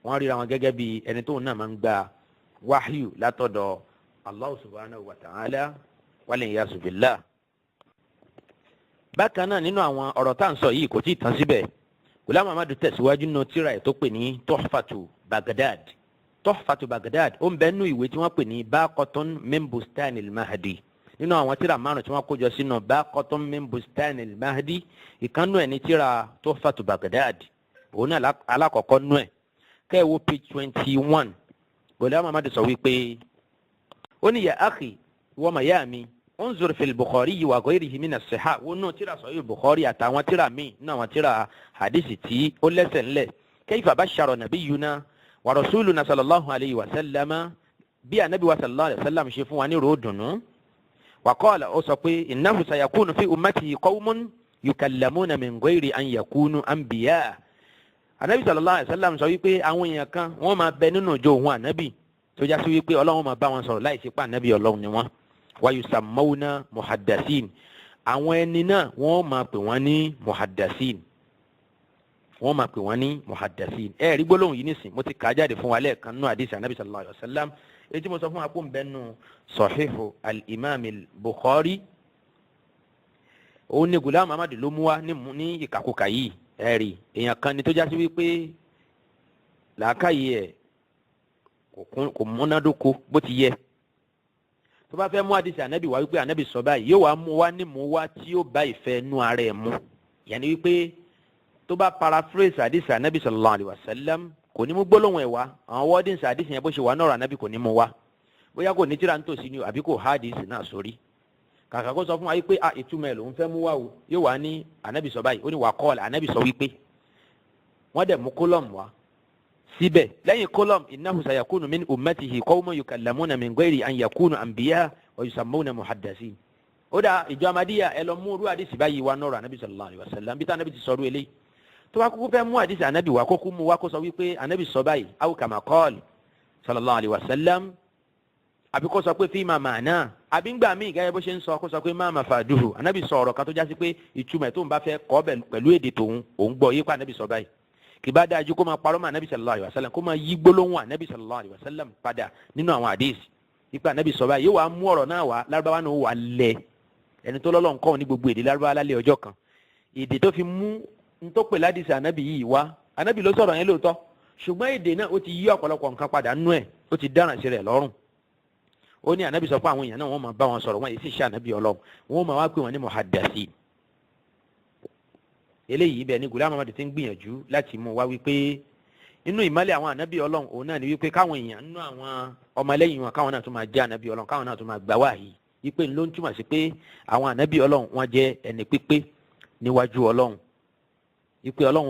wọ́n ríra wọn gẹ́gẹ́ bí ẹni tóun náà máa ń gba wáhíyù látọ̀dọ̀ Allah subhanahu wa ta'ala wal iyazu billah. bákan náà nínú àwọn ọ̀rọ̀ tá à ń sọ yìí kò tí ì tán síbẹ̀ Ghulam Ahmad tẹ̀síwájú nínú tírà ẹ̀ tó pè ní Tuhfatu Baghdad Tuhfatu Baghdad ó ń bẹ nínú ìwé tí wọ́n pè ní Baqatun min Bustanil Mahdi nínú àwọn tírà márùn tí wọ́n kó jọ sínú Baqatun min Bustanil Mahdi ìkànnú ẹ̀ ní tírà Tuhfatu Baghdad òun náà alákọ̀ọ́kọ́ nú ẹ̀ kẹ́ẹ̀wó page 21 Ghulam Ahmad sọ wípé ó ní ya akhi wọ́n mà yá mi unzur fil Bukhari wa ghayrihi min as-sihah wọ́n náà tírà Sahih Bukhari àtàwọn tírà míì nínú àwọn tírà hadisi tí ó lẹ́sẹ̀ ńlẹ̀ kayfa bashara nabiyyuna wa rasuluna sallallahu alayhi wa sallam bí anabi wa sallallahu alayhi wa sallam ṣe fún wa ní ròdùnú wa qala ó sọ pé innahu sayakunu fi ummatihi qawmun yukallamuna min ghayri an yakunu anbiya anabi sallallahu alayhi wa sallam sọ wípé àwọn èèyàn kan wọ́n máa bẹ nínú ìjọ òun anabi tó já sí wípé Ọlọ́run máa bá wọn sọ̀rọ̀ láì sí pa anabi Ọlọ́run ni wọ́n wa yusammawna muhaddasin àwọn ẹni náà wọ́n máa pè wọ́n ní muhaddasin wọ́n máa pè wọ́n ní muhaddasin rí gbólóhùn yìí nísìn mo ti kà á jáde fún wa lẹ́ẹ̀kan nínú àdìsí anabi sallallahu alayhi wa sallam èyí tí mo sọ fún wa kó ń bẹ nínú Sahihu al-Imam al-Bukhari òun ni Ghulam Ahmad ló mú wa ní ìkàkùkà yìí rí èèyàn kan ni tó já sí wípé làákàyè ẹ̀ kò múnádóko bó ti yẹ tó bá fẹ́ mú àdìsí anabi wá wípé anabi sọ báyìí yóò wá mú wa ní mú wa tí ó bá ìfẹ́ nú ara ẹ̀ mú yàní wípé tó bá paraphrase àdìsí anabi sallallahu alayhi wa sallam kò ní mú gbólóhùn ẹ̀ wá àwọn wọ́ọ̀dìnsì àdìsí yẹn bó ṣe wà náà anabi kò ní mú wá bóyá kò ní tíra ń tòsí ni o àbí kò há àdìsí náà sórí kàkà kó sọ fún wa wípé ìtumọ̀ ẹ̀ lòún fẹ́ mú wá o yóò wá ní anabi sọ báyìí ó ní wà kọ́ọ̀lù anabi sọ wípé wọ́n dẹ̀ mú kólọ́mù wá síbẹ̀ lẹ́yìn kólọ́mù innahu sayakunu min ummatihi qawmun yukallamuna min ghayri an yakunu anbiya wa yusammuna muhaddasin ó dà ìjọ Ahmadiyya ẹ lọ mú irú àdìsí báyìí wá nọ́ọ̀rọ̀ anabi sallallahu alayhi wa sallam bí tá anabi ti sọ̀rọ̀ eléyìí tó bá kúkú fẹ́ mú àdìsí anabi wá kókó mú wá kó sọ wípé anabi sọ báyìí aw kama qala sallallahu alayhi wa sallam àbí kó sọ pé fi ma ma'na àbí ngbà míì gẹ́gẹ́ bó ṣe ń sọ kó sọ pé ma mafaduhu anabi sọ ọ̀rọ̀ kan tó jásí pé ìtumọ̀ tó ń bá fẹ́ kọ́ pẹ̀lú èdè tòun òun gbọ́ yípa anabi sọ báyìí kì bá dájú kó máa parọ́ mọ́ anabi sallallahu alayhi wa sallam kó máa yí gbólóhùn anabi sallallahu alayhi wa sallam padà nínú àwọn àdéhìsì yípa anabi sọ báyìí yóò wá mú ọ̀rọ̀ náà wá lárúbáwá náà wà lẹ̀ ẹni tó lọ́lọ́ nǹkan ní gbogbo èdè lárúbáwá lálẹ́ ọjọ́ kan èdè tó fi mú ntọ́pẹ̀ ládìsí anabi yìí wá anabi ló sọ̀rọ̀ yẹn lóòótọ́ ṣùgbọ́n èdè náà ó ti yí ọ̀pọ̀lọpọ̀ nǹkan padà nú ẹ̀ ó ti dáràn sí rẹ̀ lọ́rùn ó ní anabi sọ pé àwọn èèyàn náà wọ́n máa bá wọn sọ̀rọ̀ wọ́n yìí sì ṣe anabi ọlọ́run wọ́n máa wá pé wọ́n ní muhaddasi eléyìí bẹ́ẹ̀ ni Ghulam Ahmad ti ń gbìyànjú láti mú wá wípé inú ìmọ́lẹ̀ àwọn anabi ọlọ́run òun náà ni wípé káwọn èèyàn nínú àwọn ọmọlẹ́yìn wọn káwọn náà tún máa jẹ́ anabi ọlọ́run káwọn náà tún máa gbà wáyé wípé ló ń túmọ̀ sí pé àwọn anabi ọlọ́run wọ́n jẹ́ ẹni pípé níwájú ọlọ́run wípé ọlọ́run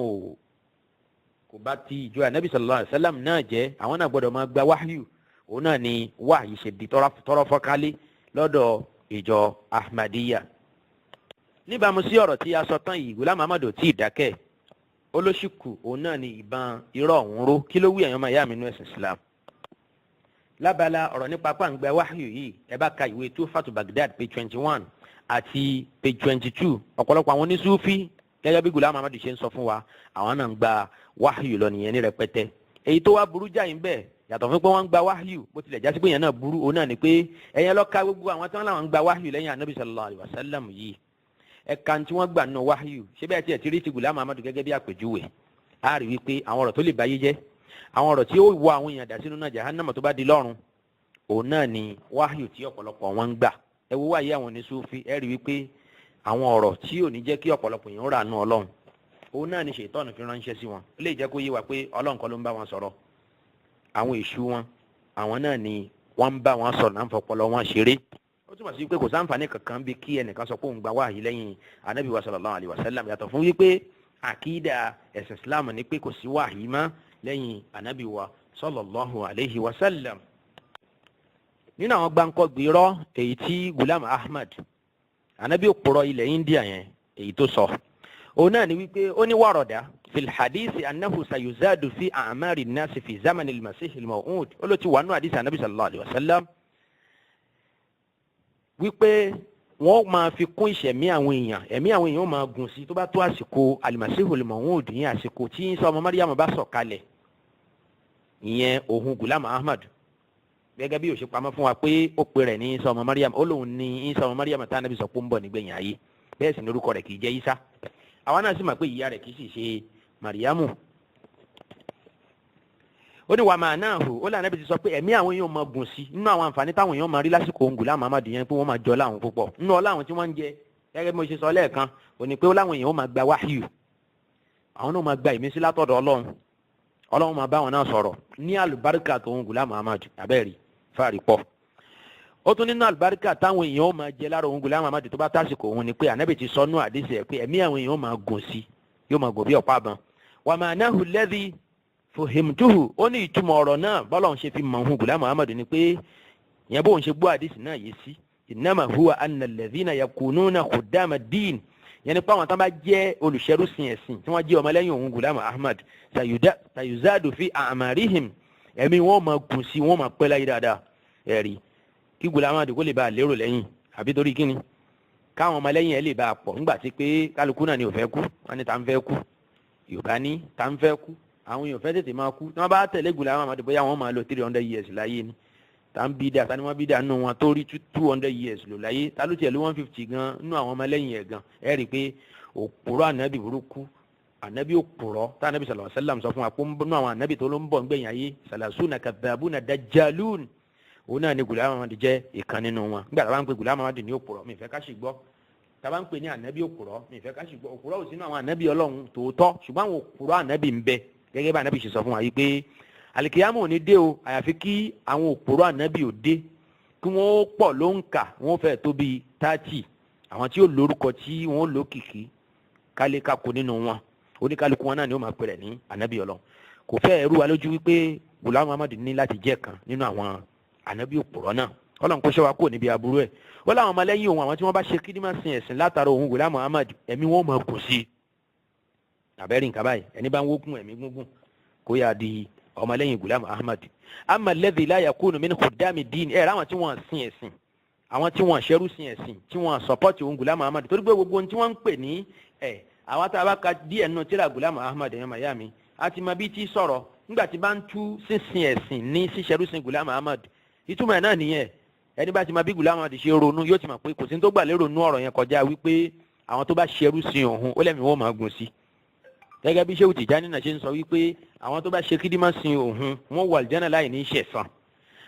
kò bá ti ìjọ anabi sallallahu alayhi wa sallam náà jẹ́ àwọn náà gbọ́dọ̀ máa gba wáyù òun náà ni wáyé ṣe di tọrọ fọ́kálé lọ́dọ̀ ìjọ Ahmadiyya níbàámu sí ọ̀rọ̀ tí a sọ tán yìí Ghulam Ahmad ò tí ì dákẹ́ olóṣìkù òun náà ni ìbọn irọ́ ọ̀hún ró kí ló wí ẹ̀yàn máa yá mi nú ẹ̀sìn Islam lábala ọ̀rọ̀ nípa pàǹgbà wáyù yìí ẹ bá ka ìwé Tuhfatu Baghdad page 21 àti page 22 ọ̀pọ̀lọpọ̀ àwọn onísúfí gẹ́gẹ́ bí Ghulam Ahmad ṣe ń sọ fún wa àwọn náà ń gba wáyù lọ nìyẹn ní rẹpẹtẹ èyí tó wá burú jáì ń bẹ yàtọ̀ fún pé wọ́n ń gba wáyù bó tilẹ̀ jásí pé yẹn náà burú òun náà ni pé ẹ̀yẹn lọ ka gbogbo àwọn tí wọ́n láwọn ń gba wáyù lẹ́yìn anabi sallallahu alayhi wa sallam yìí ẹ̀ka tí wọ́n gbà nínú wáyù ṣé bẹ́ẹ̀ tiẹ̀ ti rí ti Ghulam Ahmad gẹ́gẹ́ bí àpèjúwe a rí wípé àwọn ọ̀rọ̀ tó lè báyé jẹ́ àwọn ọ̀rọ̀ tí ó wọ àwọn èèyàn dà sínú náà jahannama tó bá di lọ́run òun náà ni wáyù tí ọ̀pọ̀lọpọ̀ wọn ń gbà ẹ wo wáyé àwọn ní Sufi ẹ rí wípé àwọn ọ̀rọ̀ tí ò ní jẹ́ kí ọ̀pọ̀lọpọ̀ èèyàn rà nù Ọlọ́run òun náà ni ṣètọ́nù fi ránṣẹ́ sí wọn ó lè jẹ́ kó yé wa pé Ọlọ́run kọ́ ló ń bá wọn sọ̀rọ̀ àwọn èṣù wọn àwọn náà ni wọ́n ń bá wọn sọ̀rọ̀ náà ń fọpọlọ wọn ṣeré ó túmọ̀ sí pé kò sáǹfààní kankan bí kí ẹnìkan sọ pé òun gba wáyé lẹ́yìn anabi wa sallallahu alayhi wa sallam yàtọ̀ fún wípé àkídà ẹ̀sìn Islam ni pé kò sí wáyé mọ́ lẹ́yìn anabi wa sallallahu alayhi wa sallam nínú àwọn gbáǹkọ́gbì irọ́ èyí tí Ghulam Ahmad anabi òpùrọ́ ilẹ̀ India yẹn èyí tó sọ òun náà ni wípé ó ní wàrọ̀dá fil hadisi annahu sayuzadu fi a'mari nasi fi zamani al-masih al-maw'ud ó ló ti wà nínú hadisi anabi sallallahu alayhi wa sallam wípé wọ́n máa fi kún ìṣẹ̀mí àwọn èèyàn ẹ̀mí àwọn èèyàn máa gùn sí tó bá tó àsìkò al-masih al-maw'ud ní àsìkò tí Ìsá ọmọ Maryam bá sọ̀kalẹ̀ ìyẹn òhun Ghulam Ahmad gẹ́gẹ́ bí ó ṣe pamọ́ fún wa pé ó pe rẹ̀ ní Ìsá ọmọ Maryam ó lóun ní Ìsá ọmọ Maryam tá Ànábì sọ pé ń bọ̀ nígbẹ̀yìn ayé bẹ́ẹ̀ sì ní orúkọ rẹ̀ kì í jẹ́ Ìsá àwa náà sì mọ̀ pé ìyá rẹ̀ kì í sì ṣe Màríyámù ó ní wà máa náà hù ó lé Ànábì ti sọ pé ẹ̀mí àwọn èèyàn máa gùn sí nínú àwọn àǹfààní táwọn èèyàn máa rí lásìkò òun Ghulam Ahmad yẹn pé wọ́n máa jọ láwọn púpọ̀ nínú ọlá àwọn tí wọ́n ń jẹ gẹ́gẹ́ bí mo ṣe sọ lẹ́ẹ̀kan ó ní pé ó láwọn èèyàn máa gba wáhíù àwọn náà máa gba ìmísí látọ̀dọ̀ Ọlọ́run máa bá wọn náà sọ̀rọ̀ ní àlùbáríkà tó òun Ghulam Ahmad abẹ́rì fáàrí pọ̀ ó tún nínú àlùbáríkà táwọn èèyàn máa jẹ lára òun Ghulam Ahmad tó bá tásìkò òun ni pé Ànábì ti sọ nú àdìsí ẹ̀ pé ẹ̀mí àwọn èèyàn máa gùn sí yóò máa gùn bí ọ̀pá àbọ̀n wà máa náhù lẹ́dí fòhìmtuhù ó ní ìtumọ̀ ọ̀rọ̀ náà bọ́lọ̀ ń ṣe fi mọ̀ òun Ghulam Ahmad ni pé ìyẹn bóun ṣe gbọ́ àdìsí náà yé sí innama huwa anna alladhina yakununa khuddama ad-din yẹn ni pé àwọn tán bá jẹ́ olùṣẹ́rúsìn ẹ̀sìn tí wọ́n jẹ́ ọmọlẹ́yìn òun Ghulam Ahmad sayuzadu fi a'marihim ẹ̀mí wọn máa gùn sí wọn máa pẹ́ láyé dáadáa ẹ̀rí kí Ghulam Ahmad kó lè bá a lérò lẹ́yìn àbí torí kíni káwọn ọmọlẹ́yìn ẹ̀ lè bá a pọ̀ nígbà tí pé kálukú náà ni ò fẹ́ kú wọn ni ta ń fẹ́ kú Yorùbá ní ta ń fẹ́ kú àwọn èèyàn fẹ́ tètè máa kú tí wọ́n bá tẹ̀lé Ghulam Ahmad bóyá wọ́n máa lo 300 years láyé ni ta ń bí dà ta ni wọ́n bí dà nínú wọn tó rí 200 years lò láyé ta ló tiẹ̀ ló 150 gan nínú àwọn ọmọlẹ́yìn ẹ̀ gan ẹ̀ rí i pé òpùrọ̀ ànábì burúkú ànábì òpùrọ̀ tá ànábì sallallahu alaihi wasallam sọ fún wa pé nínú àwọn ànábì tó ló ń bọ̀ ńgbẹ̀yìn ayé salasuna kadhabuna dajjalun òun náà ni Ghulam Ahmad jẹ́ ìkan nínú wọn nígbà tá a bá ń pe Ghulam Ahmad ní òpùrọ̀ mi ìfẹ́ ká sì gbọ́ tá a bá ń pe ní ànábì òpùrọ̀ mi ìfẹ́ ká sì gbọ́ òpùrọ̀ ò sínú àwọn ànábì Ọlọ́run tòótọ́ ṣùgbọ́n àwọn òpùrọ̀ ànábì ń bẹ gẹ́gẹ́ bá ànábì ṣe sọ fún wa yìí pé àlìkìyámọ̀ ò ní dé o àyàfi kí àwọn òpùrọ̀ ànábì ò dé kí wọ́n pọ̀ ló ń kà wọ́n fẹ́ tó bíi 30 àwọn tí ó lórúkọ tí wọ́n lókìkí kálékáko nínú wọn oníkálukú wọn náà ni ó máa pèrè ní ànábì Ọlọ́run kò fẹ́ ẹrú wa lójú wípé Ghulam Ahmad ní láti jẹ́ kan nínú àwọn ànábì òpùrọ̀ náà Ọlọ́run kó ṣọ́ wa kúrò níbi aburú ẹ̀ wọ́n láwọn ọmọlẹ́yìn òun àwọn tí wọ́n bá ṣe kídímà sin ẹ̀sìn látara òun Ghulam Ahmad ẹ̀mí wọn máa gùn sí i àbẹ́rì nǹkan báyìí ẹni bá ń wókun ẹ̀mí gúngùn kó yá di ọmọ lẹ́yìn Ghulam Ahmad. Amma alladhi la yakunu min khuddami din àwọn tí wọ́n sin ẹ̀sìn, àwọn tí wọ́n ṣẹ́rú sin ẹ̀sìn, tí wọ́n support òun Ghulam Ahmad torí pé gbogbo ohun tí wọ́n ń pè ní àwọn tá a bá ka díẹ̀ nínú tírà Ghulam Ahmad ẹ̀yàn mayami àti mọ bí tí sọ̀rọ̀ nígbà tí bá ń tú sísin ẹ̀sìn ní ṣíṣẹ́rú sin Ghulam Ahmad ìtumọ̀ ẹ̀ náà nìyẹn. Ẹni bá ti mọ bí Ghulam Ahmad ṣe ronú yóò ti mọ̀ pé kò sí tó gbà lérò nú ọ̀rọ̀ yẹn kọjá wípé àwọn tó bá ṣerú sin òun ó lẹ́mìí wọ́n máa gùn sí. Gẹ́gẹ́ bí Shehu Tijani náà ṣe ń sọ wípé àwọn tó bá ṣe kídímà sin òun wọ́n wọ àlùjánnà láì ní ṣẹ̀san.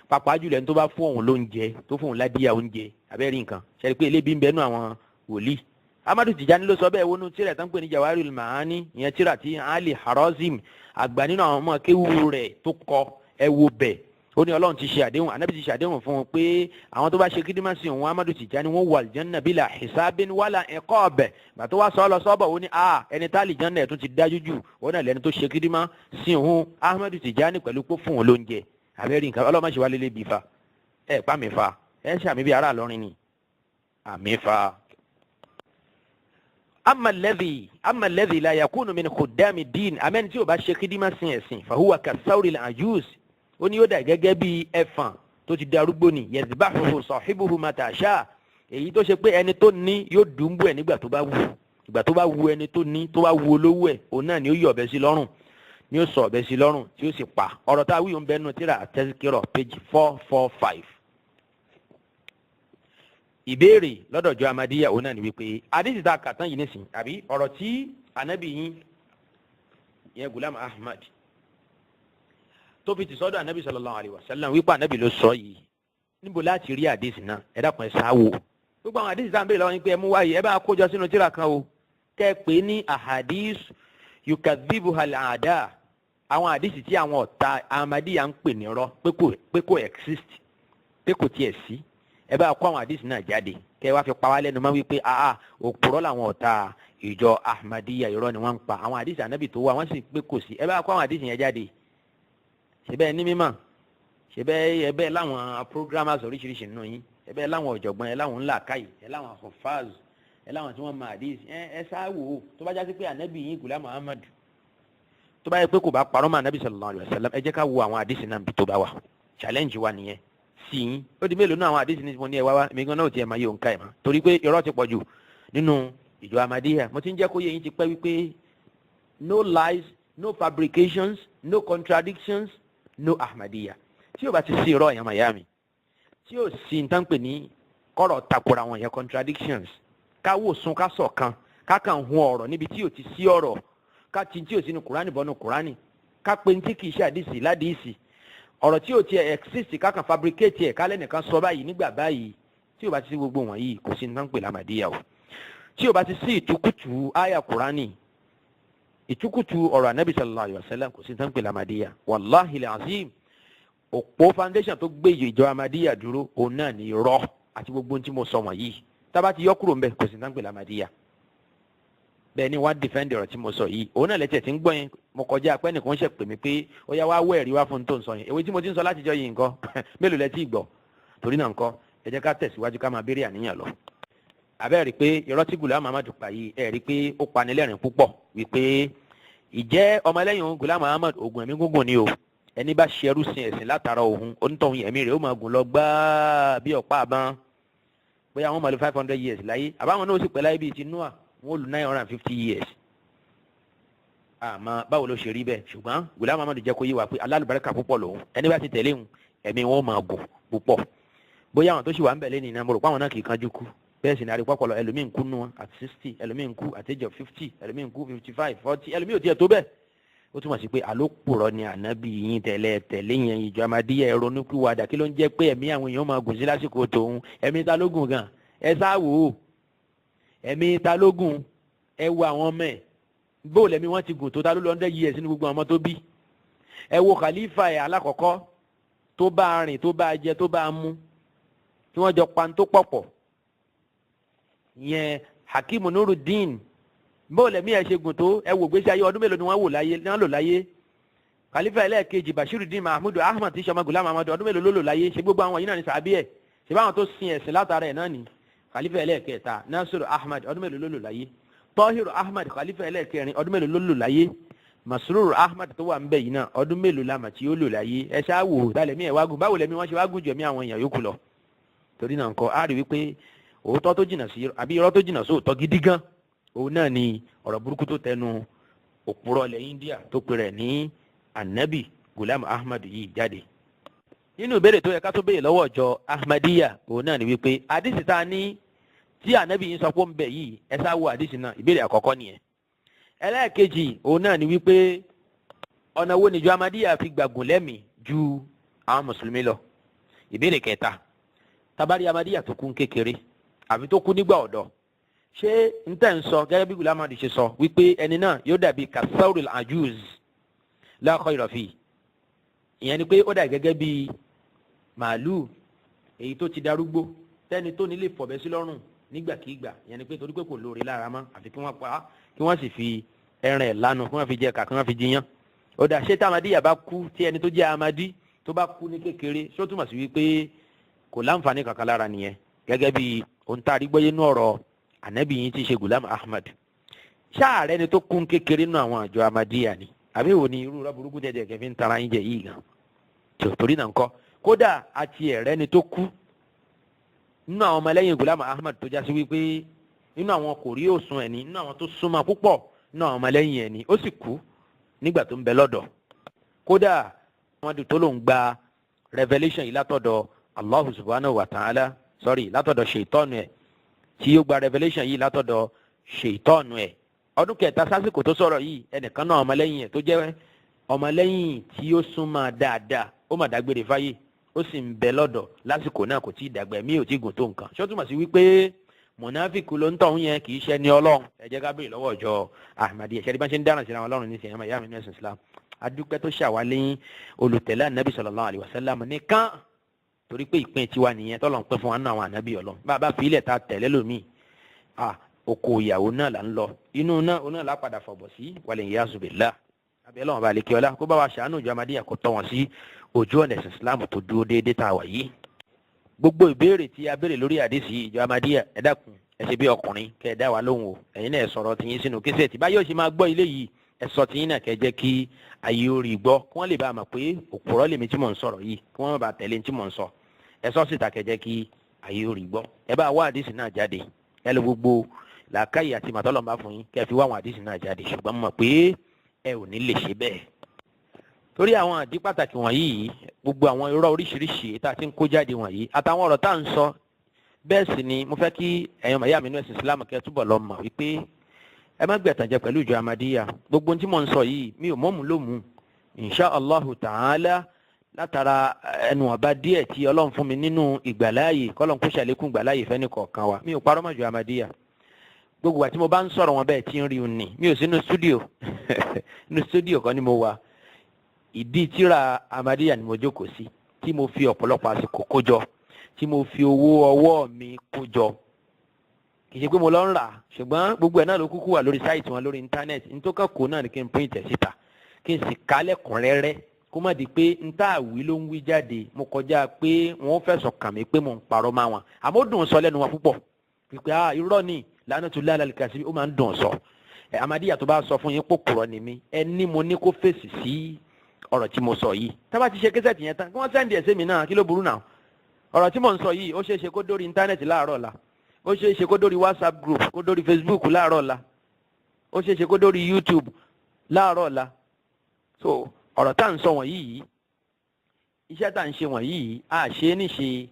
Pàápàá jùlọ ẹni tó bá fún òun lóúnjẹ tó fún òun ládìyà oúnjẹ abẹ́rẹ́ nǹkan ṣe pé elébi ń bẹnu àwọn wòlíì. Ahmadu Tijani ló sọ bẹ́ẹ̀ wọnú tírà tán pé ní Jawahirul Ma'ani ìyẹn tírà tí Ali Harazim àgbà nínú àwọn ọmọ kéwú rẹ̀ tó kọ ẹ wo bẹ́ẹ̀ ó ní Ọlọ́run ti ṣe àdéhùn Ànábì ti ṣe àdéhùn fún un pé àwọn tó bá ṣe kídímà sí òun Ahmadu Tijani wọ́n wọ àlùjánnà bila hisabin wala iqab gbà tó wá sọ lọ sọ́bọ̀ ó ní ẹni tá àlùjánnà ẹ̀ tún ti dájú jù ó náà lẹ́ni tó ṣe kídímà sí òun Ahmadu Tijani pẹ̀lú pé fún òun lóúnjẹ àbẹ́rẹ́ nǹkan Ọlọ́run má ṣe wá lélẹ́ bí fa pa mi fa ṣàmì bí ara lọ́rin ni àmì fa. Amma alladhi la yakunu min khuddami din amẹ́ni tí ò bá ṣe kídímà sí ẹ̀sìn fahuwa kasawril ajuz ó ní ó dà gẹ́gẹ́ bí ẹ̀fọ̀n tó ti darúgbó ni yazbahuhu sahibuhu mata sha èyí tó ṣe pé ẹni tó ní yóò dùnbù ẹ̀ nígbà tó bá wù ìgbà tó bá wù ẹni tó ní tó bá wù olówó ẹ̀ òun náà ni ó yọ ọ̀bẹ sí lọ́rùn ni ó sọ ọ̀bẹ sí lọ́rùn tí ó sì pa ọ̀rọ̀ tá a wí òun bẹ́ẹ̀ nù tíra Tazkirah page 445. Ìbéèrè lọ́dọ̀jọ́ Ahmadiyya òun náà ni wípé àdìsí tá a kà tán yìí nísìnyí àbí ọ̀rọ̀ tí ànábì yín yẹn Ghulam Ahmad tó fi ti sọ́dọ̀ ànábì sallallahu alaihi wasallam wípé ànábì ló sọ yìí níbo láti rí àdìsí náà ẹ dákun ẹ sáwò gbogbo àwọn àdìsí tá à ń bèèrè lọ́wọ́ yín pé ẹ mú wáyé ẹ bá kójọ sínú tíra kan o kẹ́ ẹ pè ní ahadis yukadhibuha al-a'da àwọn àdìsí tí àwọn ọ̀tá Ahmadiyya ń pè ní irọ́ pé kò exist pé kò tiẹ̀ sí ẹ bá kó àwọn àdìsí náà jáde kẹ́ ẹ wá fi pa wá lẹ́nu mọ́ wípé òpùrọ́ làwọn ọ̀tá ìjọ Ahmadiyya irọ́ ni wọ́n ń pa àwọn àdìsí ànábì tó wà wọ́n sì pé kò sí ẹ bá kó àwọn àdìsí yẹn jáde ṣebẹ́ ní mímọ̀ ṣebẹ́ ẹbẹ́ láwọn programmers oríṣiríṣi nínú yín ẹbẹ́ láwọn ọ̀jọ̀gbọ́n ẹ láwọn ńlá káyì ẹ láwọn afọfáàz ẹ láwọn tí wọ́n máa dé ẹ sáwò tó bá jásí pé ànábì yín Ghulam Ahmad tó bá yẹ pé kò bá parọ́ mọ́ ànábì sallallahu alaihi wasallam ẹ jẹ́ ká wo àwọn àdìsí náà bí tó bá wà challenge wa nìyẹn sí yín ó di mélòó náà àwọn àdìsí ní mo ní ẹ wá èmi gan náà ò tiẹ̀ máa yẹ òǹkà ẹ̀ mọ́ torí pé irọ́ ti pọ̀ jù nínú ìjọ Ahmadiyya mo ti ń jẹ́ kó yé yín ti pẹ́ wípé no lies no fabrications no contradictions no Ahmadiyya tí o bá ti sí irọ́ èèyàn miami tí o sì ń tán pè ní kọ́rọ̀ takora wọn yẹn contradictions ká wò sun ká sọ̀ kan ká kàn hun ọ̀rọ̀ níbi tí o ti sí ọ̀rọ̀ ká ti tí o sí ní Kùránì bọ́nu Kùránì ká pe ní tí kì í ṣe àdìsí ládìsí ọ̀rọ̀ tí o ti exist ká kàn fabricate ẹ̀ kálẹ̀ nìkan sọ báyìí nígbà báyìí tí o bá ti sí gbogbo wọ̀nyí kò sí ní tán pè l'Ahmadiyya o tí o bá ti sí ìtukùtù àyà Kùránì ìtukùtù ọ̀rọ̀ anabi sallallahu alayhi wa sallam kò sí tán pè l'Ahmadiyya wàláhi al-azim òpó foundation tó gbé ìjọ Ahmadiyya dúró òun náà ní irọ́ àti gbogbo ohun tí mo sọ wọ̀nyí tábà ti yọ kúrò ńbẹ̀ kò sí tán pè l'Ahmadiyya bẹ́ẹ̀ ni wọ́n defend ọ̀rọ̀ tí mo sọ yìí òun náà lẹ́tẹ̀ tí ń gbọ́ yẹn mo kọjá pé ẹnìkan ṣe pè mí pé ó yá wá wọ́ ẹ̀rí wá fún tó ń sọ yẹn èwe tí mo ti ń sọ látijọ́ yìí nǹkan mélòó lẹ tí gbọ́ torí náà nǹkan ẹ jẹ́ ká tẹ̀síwájú ká máa béèrè àníyàn lọ. àbẹ́ rí i pé irọ́ tí Ghulam Ahmad pa yìí ẹ rí i pé ó panilẹ́rìn púpọ̀ wípé ìjẹ́ ọmọlẹ́yìn Ghulam Ahmad ogun ẹ̀mí gúngùn ni o ẹni bá ṣe ẹrú sin ẹ̀sìn látara òun onítọ̀hún ẹ̀mí rẹ̀ ó máa gùn lọ gbáà bí ọ̀pá àbán bóyá wọ́n máa lò 500 years láyé àbáwọn náà ó sì pẹ́ láyé bíi ti Noah wọ́n lò 950 years àmọ́ báwo ló ṣe rí bẹ́ẹ̀ ṣùgbọ́n Ghulam Ahmad jẹ́ kó yé wa pé alálùbáríkà púpọ̀ lòun ẹni bá ti tẹ̀lé òun ẹ̀mí wọn máa gùn púpọ̀ bóyá àwọn tó ṣì wà ń bẹ̀ lẹ́nu ìnáwó rò pé àwọn náà kì í kánjú kú bẹ́ẹ̀ sì ní àrípọ̀ pọ̀lọ̀ ẹlòmíì ń kú nù wọn at 60 ẹlòmíì ń kú at age of 50 ẹlòmíì ń kú 55 40 ẹlòmíì ò tiẹ̀ tó bẹ́ẹ̀ ó túmọ̀ sí pé àlòpùrọ̀ ni ànábì yín tẹ̀lé yẹn ìjọ Ahmadiyya ẹ̀rọ oníkúwàdà kí ló ń jẹ́ pé ẹ̀mí àwọn èèyàn máa gùn sí lásìkò tòun ẹ̀mí ta lógún gan ẹ sáwò ó ẹ̀mí ta lógún ẹ wo àwọn ọmọ ẹ̀ bó lẹ́mí wọ́n ti gùn tó ta ló lọ 100 years ní gbogbo ọmọ tó bí ẹ wo khalifa ẹ̀ alákọ̀ọ́kọ́ tó bá rìn tó bá jẹ tó bá mú tí wọ́n jọ pan tó pọ̀pọ̀ yẹn Hakim Nuruddin bó lẹ́mí ẹ̀ ṣe gùn tó ẹ wò gbèsè ayé ọdún mélòó ni wọ́n lò láyé khalifa ẹlẹ́ẹ̀kejì Bashiruddin Mahmud Ahmad tí sọmọ Ghulam Ahmad ọdún mélòó ló lò láyé ṣe gbogbo àwọn yìí náà ní sàbí ẹ̀ ṣe báwọn tó sin ẹ̀sìn látara ẹ̀ náà ni khalifa ẹlẹ́ẹ̀kẹta Nasiru Ahmad ọdún mélòó ló lò láyé Tahiru Ahmad khalifa ẹlẹ́ẹ̀kẹrin ọdún mélòó ló lò láyé Masrur Ahmad tó wà ńbẹ̀ yìí náà ọdún mélòó la mà tí ó lò láyé ẹ ṣáà wò dálẹ̀mí ẹ̀ wágùn báwo lẹ́mí wọ́n ṣe wágùn jẹ̀mí àwọn èèyàn yòókù lọ torí náà nǹkan á rí wípé òótọ́ tó jìnnà sí àbí irọ́ tó jìnnà sí òótọ́ gidi gan òun náà ni ọ̀rọ̀ burúkú tó tẹnu òpùrọ̀ ilẹ̀ India tó pe rẹ̀ ní Anabi Ghulam Ahmad yìí jáde. Nínú ìbéèrè tó yẹ ká tó béèrè lọ́wọ́ ọjọ́ Ahmadiyya òun náà ni wípé àdìsí ta ní tí Anabi yìí sọ pé ń bẹ yìí ẹ sá wo àdìsí náà ìbéèrè àkọ́kọ́ nìyẹn. Ẹlẹ́ẹ̀kejì òun náà ni wípé ọ̀nà wo níjọ Ahmadiyya fi gbàgùn lẹ́mìí ju àwọn mùsùlùmí lọ. Ìbéèrè kẹta tabari Ahmadiyya tó kú kékeré àbí tó kú nígbà ọ̀dọ́ ṣé n tẹ́ ń sọ gẹ́gẹ́ bí Ghulam Ahmad ṣe sọ wípé ẹni náà yóò dàbí kasauril ajuz la khayra fi ìyẹn ni pé ó dà gẹ́gẹ́ bí màálù èyí tó ti darúgbó tẹ́ni tó nílé fọ̀bẹ́ sí lọ́rùn nígbàkigbà ìyẹn ni pé torí pé kò lóore lára mọ́ àfi kí wọ́n pa á kí wọ́n sì fi ẹran ẹ̀ lánàá kí wọ́n fi jẹ ẹ̀ka kí wọ́n fi jiyàn ó dà ṣé tí Ahmadiyya bá kú tí ẹni tó jẹ́ Ahmadi tó bá kú ní kékeré ṣó túmọ̀ sí wípé kò láǹfààní kankan lára nìyẹn gẹ́gẹ́ bí ohun tá a rí gbọ́yé nú ọ̀rọ̀ Ànábì yìí ti ṣe Ghulam Ahmad ṣáà rẹni tó kú kékeré nú àwọn àjọ Ahmadiyya ni àbí wo ni irú rọ burúkú tẹ̀tẹ̀ kẹfí ń tara yín jẹ yìí gan torí náà ńkọ́ kódà àti ẹ̀rẹ́ni tó kú nínú àwọn ọmọlẹ́yìn Ghulam Ahmad tó jásí wípé nínú àwọn kò rí òsùn ẹni nínú àwọn tó súnmọ́ púpọ̀ nínú àwọn ọmọlẹ́yìn ẹni ó sì kú nígbà tó ń bẹ lọ́dọ̀ kódà wọ́n di tó ló ń gba revelation yìí látọ̀dọ̀ Allah subhanahu wa ta'ala látọ̀dọ̀ ṣèitọ́nù ẹ̀ tí ó gba revelation yìí látọ̀dọ̀ ṣèitọ́nù ẹ̀ ọdún kẹta sásìkò tó sọ̀rọ̀ yìí ẹnìkan náà ọmọlẹ́yìn ẹ̀ tó jẹ́ ọmọlẹ́yìn tí ó súnmọ́ dáadáa ó mà dágbére fáyé ó sì ń bẹ lọ́dọ̀ lásìkò náà kò tí ì dàgbà ẹ̀mí ò tí ì gùn tó nǹkan ṣó túmọ̀ sí wípé mọ̀náfíkù ló ń tọ̀hún yẹn kì í ṣe ní Ọlọ́run ẹ jẹ́ ká béèrè lọ́wọ́ ọjọ́ Ahmadiyya ṣẹ́ni bá ṣe ń dáràn sí àwọn Ọlọ́run ní sèyàn ìyá mi ní ẹ̀sìn Islam adúpẹ́ tó ṣàwálé olùtẹ̀lé ànábì sallallahu alaihi wasallam nìkan torí pé ìpín tiwa nìyẹn tọ́lọ̀ ń pẹ́ fún wa nínú àwọn ànábì Ọlọ́run bá a bá fi ilẹ̀ ta tẹ̀lé lómi oko ìyàwó náà là ń lọ inú náà ó náà lápadà fọ̀bọ̀ sí wàlẹ̀ ìyá zubillah abẹ́ Ọlọ́run bá lè kí ọlá kó bá wa ṣàánú ìjọ Ahmadiyya kó tọ́ wọn sí ojú ọ̀nà ẹ̀sìn Islam tó dúró déédéé tá a wà yìí gbogbo ìbéèrè tí a béèrè lórí àdìsí ìjọ Ahmadiyya ẹ dákun ẹ ṣe bí ọkùnrin kẹ ẹ dá wa lóhùn o ẹ̀yin náà ẹ sọ̀rọ̀ tiyín sínú kíṣẹ́ tí báyọ̀ ṣe máa gbọ́ ilé yìí ẹ sọ tiyín náà kẹ jẹ́ kí ayé orí gbọ́ kí wọ́n lè bá a mọ̀ pé òpùrọ́ lèmi tí mò ń sọ̀rọ̀ yìí kí wọ́n má bàa tẹ̀lé tí mò ń sọ ẹ sọ síta kẹ jẹ́ kí ayé orí gbọ́ ẹ bá wá àdìsí náà jáde ẹ lọ gbogbo làákàyè àti màtọ́lọ́mbà fún yín kẹ fi wá àwọn àdìsí náà jáde ṣùgbọ́n mọ̀ pé ẹ ò ní lè ṣe bẹ́ẹ̀ torí àwọn àdí pàtàkì wọ̀nyí gbogbo àwọn irọ́ oríṣiríṣi tá a ti ń kó jáde wọ̀nyí àtàwọn ọ̀rọ̀ tá à ń sọ bẹ́ẹ̀ sì ni mo fẹ́ kí ẹ̀yin ọmọ ìyá mi nínú ẹ̀sìn Islam kẹ́ túbọ̀ lọ mọ̀ wípé ẹ má gbẹ̀tànjẹ pẹ̀lú ìjọ Ahmadiyya gbogbo tí mo ń sọ yìí mi ò mọ̀mú lómù insha Allahu ta'ala látara ẹnu ọba díẹ̀ tí Ọlọ́run fún mi nínú ìgbàláyè kọ́lọ́n kó ṣàlékún ìgbàláyè fẹ́ni kọ̀ọ̀kan wa mi ò parọ́ mọ́ ìjọ Ahmadiyya gbogbo àti mo bá ń sọ̀rọ̀ wọn bẹ́ẹ̀ tí ń rí un ní mi ò sí inú stúdíò kan ni mo wà ìdí tíra Ahmadiyya ni mo jókòó sí tí mo fi ọ̀pọ̀lọpọ̀ àsìkò kó jọ tí mo fi owó ọwọ́ mi kó jọ kì í ṣe pé mo lọ ń rà ṣùgbọ́n gbogbo ẹ̀ náà ló kúkú wà lórí sáìtì wọn lórí íńtánẹ́ẹ̀tì nítòkàn kó náà ni kí n print ẹ̀ síta kí n sì kálẹ̀ kúnrẹ́rẹ́ kó má di pé n tá àwí ló ń wí jáde mo kọjá pé wọ́n fẹ̀sùn kàn mí pé mo ń parọ́ máa wọn àmọ́ ó dùn sọ lẹ́nu wọn púpọ̀ pípé irọ́ ni la'natullahi 'alal kadhib ó máa ń dùn sọ Ahmadiyya tó bá sọ fún yín pòkùrọ̀ ni mí ẹni mo ní kó fèsì sí ọ̀rọ̀ tí mo sọ yìí tá bá ti ṣe késẹ̀tì yẹn tán kí wọ́n sẹ́ndì ẹ̀ sí mi náà kí ló burú náà ọ̀rọ̀ tí mò ń sọ yìí ó ṣeé ṣe kó dórí íńtánẹ́ẹ̀tì láàárọ̀ ọ̀la ó ṣeé ṣe kó dórí WhatsApp group kó dórí Facebook láàárọ̀ ọ̀la ó ṣeé ṣe kó dórí YouTube láàárọ̀ ọ̀la so ọ̀rọ̀ tá à ń sọ wọ̀nyí yìí iṣẹ́ tá à ń ṣe wọ̀nyí yìí à ṣe é níṣe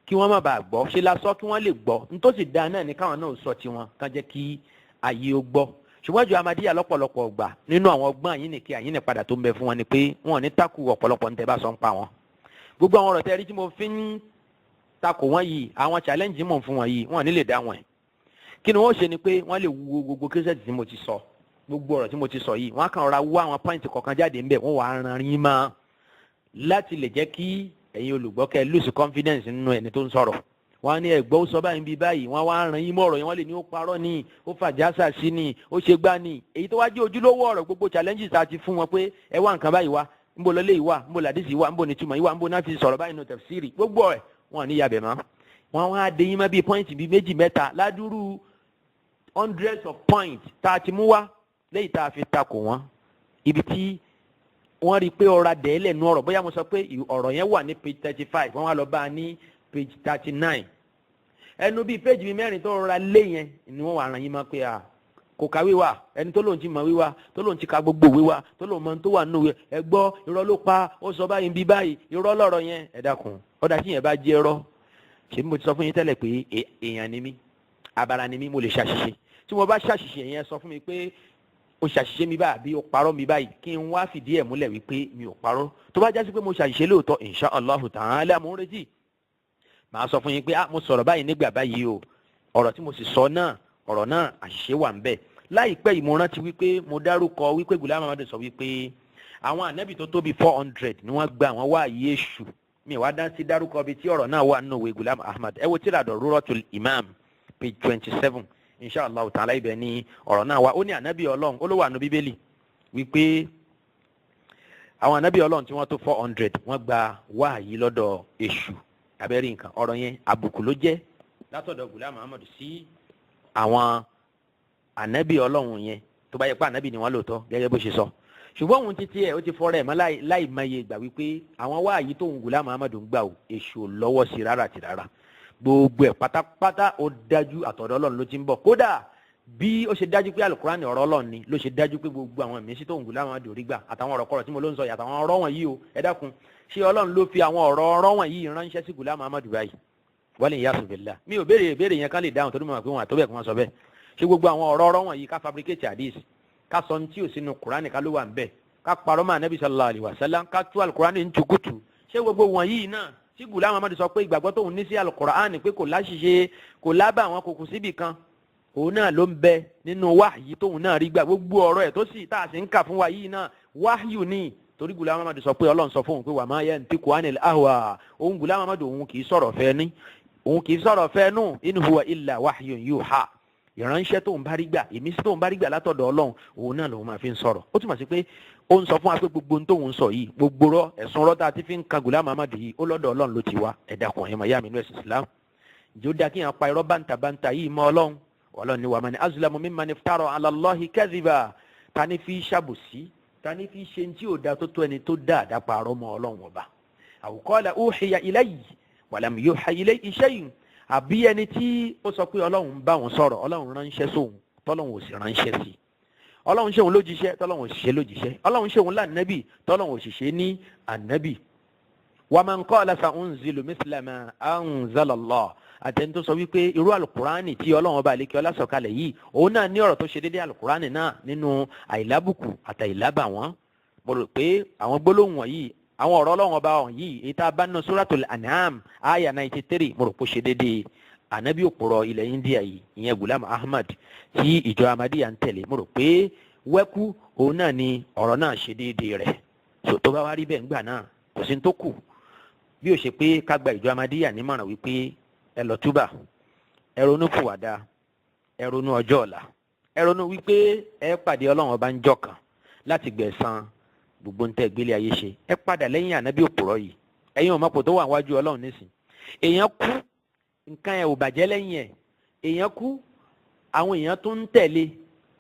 kí wọ́n má bàa gbọ́ ṣe la sọ kí wọ́n lè gbọ́ nítòsí dáa náà ní káwọn náà sọ tiwọn kàn jẹ́ kí ayé ó gbọ́ ṣùgbọ́n ìjọ Ahmadiyya lọ́pọ̀lọpọ̀ ọgbà nínú àwọn ọgbọ́n àyínnìkí àyínnìpadà tó ń bẹ fún wọn ni pé wọn ò ní takù ọ̀pọ̀lọpọ̀ níta bá sọ ń pa wọn gbogbo àwọn ọ̀rọ̀ tẹ́rí tí mo fi ń takò wọ́n yìí àwọn challenge mò ń fún wọn yìí wọn ò ní lè dá wọn ẹ̀ kí ni wọ́n ṣe ni pé wọ́n lè wo gbogbo késẹ̀tì tí mo ti sọ gbogbo ọ̀rọ̀ tí mo ti sọ yìí wọ́n á kàn rọra wá àwọn pọ́ìntì kọ̀ọ̀kan jáde ńbẹ̀ wọ́n wà á ran yín mọ́ láti lè jẹ́ kí ẹ̀yin olùgbọ́ kẹ́ lose confidence nínú ẹni tó ń sọ̀rọ̀ wọ́n á ní ẹ̀gbọ́ ó sọ báyìí bí báyìí wọ́n á wá ran yín mọ́ ọ̀rọ̀ yẹn wọ́n lè ní ó parọ́ ní ó fàjásà sí ní ó ṣe gbá ní èyí tó wá jẹ́ ojúlówó ọ̀rọ̀ gbogbo challenges tá a ti fún wọn pé ẹ wá nǹkan báyìí wá nbó lọlé yìí wá nbó làdísì wá nbó nìtumọ̀ yìí wá nbó náà fi sọ̀rọ̀ báyìí nù tafsiri gbogbo ẹ̀ wọ́n ní yabẹ̀ mọ́ wọ́n wá dé yín mọ́ bíi pọ́ìntì bíi méjì mẹ́ta ládùúrú hundreds of points tá a ti mú wá lẹ́yìn tá a fi takò wọ́n ibi tí wọ́n rí pé ọ̀rọ̀ adẹ́lẹ̀ nu ọ̀rọ̀ bóyá mo sọ pé ọ̀rọ̀ yẹn wà ní page 35 wọ́n wá lọ bá a ní page 39 ẹnu bíi page mi mẹ́rin tó rọra lé yẹn ni wọ́n wà ràn yín mọ́ pé kò kàwé wa ẹni tó lóun ti mọ̀ wíwá tó lóun ti ka gbogbo wíwá tó lóun mọ̀ tó wà nínú ìwé ẹ gbọ́ irọ́ ló pa ó sọ báyìí bí báyìí irọ́ lọ́rọ̀ yẹn ẹ dákun ọ̀dà tí yẹn bá jẹ́ irọ́ ṣé mo ti sọ fún yín tẹ́lẹ̀ pé èèyàn ni mí abara ni mí mo lè ṣàṣìṣe tí mo bá ṣàṣìṣe yẹn sọ fún mi pé o ṣàṣìṣe mi báyìí àbí o parọ́ mi báyìí kí n wá fìdí ẹ̀ múlẹ̀ wípé mi ò parọ́ tó bá jásí pé mo ṣàṣìṣe lóòótọ́ insha Allahu ta'ala mo ń retí màá sọ fún yín pé mo sọ̀rọ̀ báyìí nígbà báyìí o ọ̀rọ̀ tí mo sì sọ náà ọ̀rọ̀ náà àṣìṣe wà ń bẹ̀ láìpẹ́ yìí mo rántí wípé mo dárúkọ wípé Ghulam Ahmad sọ wípé àwọn ànábì tó tó bí 400 ni wọ́n gba àwọn wáàyí èṣù mi wá dá sí dárúkọ bíi tí ọ̀rọ̀ náà wà nínú ìwé Ghulam Ahmad ẹ wo tírà Daruratul Imam page 27 insha Allah ta'ala ibẹ̀ ni ọ̀rọ̀ náà wà ó ní ànábì Ọlọ́run ó ló wà nínú bíbélì wípé àwọn ànábì Ọlọ́run tí wọ́n tó 400 wọ́n gba wáàyí lọ́dọ̀ èṣù abẹ́rẹ́ nǹkan ọ̀rọ̀ yẹn àbùkù ló jẹ́ látọ̀dọ̀ Ghulam Ahmad sí àwọn ànábì Ọlọ́run yẹn tó bá yẹ pé ànábì ni wọ́n lóòótọ́ gẹ́gẹ́ bó ṣe sọ ṣùgbọ́n òun títí ẹ̀ ó ti fọ́rẹ́ mọ́ láì mọye ìgbà wípé àwọn wáàyí tóun Ghulam Ahmad ń gbà ó èṣù lọ́wọ́ sí rárá àti rárá gbogbo ẹ̀ pátápátá ó dájú àtọ̀dọ̀ Ọlọ́run ló ti ń bọ̀ kódà bí ó ṣe dájú pé alukurani ọ̀rọ̀ Ọlọ́run ni ló ṣe dájú pé gbogbo àwọn ẹ̀mí sí tóun Ghulam Ahmad rí gbà àtàwọn ọ̀rọ̀ kọ̀rọ̀ tí mo ló ń sọ yàtọ̀ àwọn ọ̀rọ̀ wọ̀nyí o ẹ dákun ṣé Ọlọ́run ló fi àwọn ọ̀rọ̀ wọ̀nyí ránṣẹ́ sí Ghulam Ahmad báyìí wálé ìyá sùbẹ̀lá mi ò béèrè yẹn kán lè dáhùn torí mo mọ̀ pé wọn àtọ́bẹ̀ kí wọ́n sọ bẹ́ẹ̀ ṣé gbogbo àwọn ọ̀rọ̀ wọ̀nyí ká fabricate hadith ká sọ ní tí ò sínú Kùránì ká ló wà ń bẹ̀ ká parọ́ mọ́ Ànábì sallallahu alaihi wasallam ká tú alukurani ń tukutu ṣé gbogbo wọ̀nyí náà tí Ghulam Ahmad sọ pé ìgbàgbọ́ tóun ní sí alukurani pé kò láṣìṣe kò lábà àwọn kò kù síbì kan òun náà ló ń bẹ nínú wáhìí tóun náà rí gbà gbogbo ọ̀rọ̀ ẹ̀ tó sì tá a sì ń kà fún wa yìí náà wáhìí ní torí Ghulam Ahmad sọ pé Ọlọ́run sọ fóun pé wa ma yantiqu anil ahwa òun Ghulam Ahmad òun kì í sọ̀rọ̀ fẹ́ ní òun kì í sọ̀rọ̀ fẹ́ nù in huwa illa wahyun yuha ìránṣẹ́ tóun bá rí gbà ìmísí tóun bá rí gbà látọ̀dọ̀ Ọlọ́run òun náà lòun máa fi ń sọ̀rọ̀ ó túmọ̀ sí pé ó ń sọ fún wa pé gbogbo ohun tóun sọ yìí gbogbo rọ ẹ̀sùn rọ́ tá a ti fi ń ka Ghulam Ahmad yìí ó lọ́dọ̀ Ọlọ́run ló ti wá ẹ̀dá kan ẹ̀yàn máa mi nú ẹ̀sìn Islam ìjọ dá kí yàn pa irọ́ bántàbántà yìí mọ́ Ọlọ́run ni wa man azlamu mimman iftara ala Allahi kadhiba ta ni fi ṣàbòsí ta ni fi ṣe tí ò da tó tó ẹni tó dá àdápa àrọ́ mọ́ Ọlọ́run ọba aw qala uhiya ilayya wa lam yuha ilayhi shay'un àbí ẹni tí ó sọ pé Ọlọ́run ń bá wọn sọ̀rọ̀ Ọlọ́run ránṣẹ́ sóhun tọ́lọ́run ò sì ránṣẹ́ sí Ọlọ́run ṣe òun lójíṣẹ́ tọ́lọ́run ò sì ṣe lójíṣẹ́ Ọlọ́run ṣe òun lánàbì tọ́lọ́run ò sì ṣe ní ànábì wa man qala sa unzilu mithla ma anzala Allah àtẹni tó sọ wípé irú alukurani tí Ọlọ́run ọba àlekè ọlá sọ̀kalẹ̀ yìí òun náà ní ọ̀rọ̀ tó ṣe déédéé alukurani náà nínú àìlábùkù àtàìlábà wọn mo rò pé àwọn gbólóhùn wọ̀nyí àwọn ọ̀rọ̀ Ọlọ́run ọba wọ̀nyí èyí tá a bá nínú suratul an'am aya 93 mo rò pé ó ṣe déédéé ànábì òpùrọ̀ ilẹ̀ India yìí ìyẹn Ghulam Ahmad tí ìjọ Ahmadiyya ń tẹ̀lé mo rò pé wẹ́kú òun náà ni ọ̀rọ̀ náà ṣe déédéé rẹ̀ tó bá wá rí bẹ́ẹ̀ ńgbà náà kò sí tó kù bí ó ṣe pé ká gba ìjọ Ahmadiyya nímọ̀ràn wípé ẹ lọ túbà ẹ ronú fùwàdà ẹ ronú ọjọ́ ọ̀la ẹ ronú wípé ẹ pàdé Ọlọ́run ọba ń jọ kan láti gbẹ̀san gbogbo ń tẹ́ gbélé ayé ṣe ẹ padà lẹ́yìn ànábì òpùrọ̀ yìí ẹ̀yin ò mọ̀pọ̀ tó wà wájú Ọlọ́run nísìn èèyàn kú nǹkan ẹ̀ ò bàjẹ́ lẹ́yìn ẹ̀ èèyàn kú àwọn èèyàn tó ń tẹ̀lé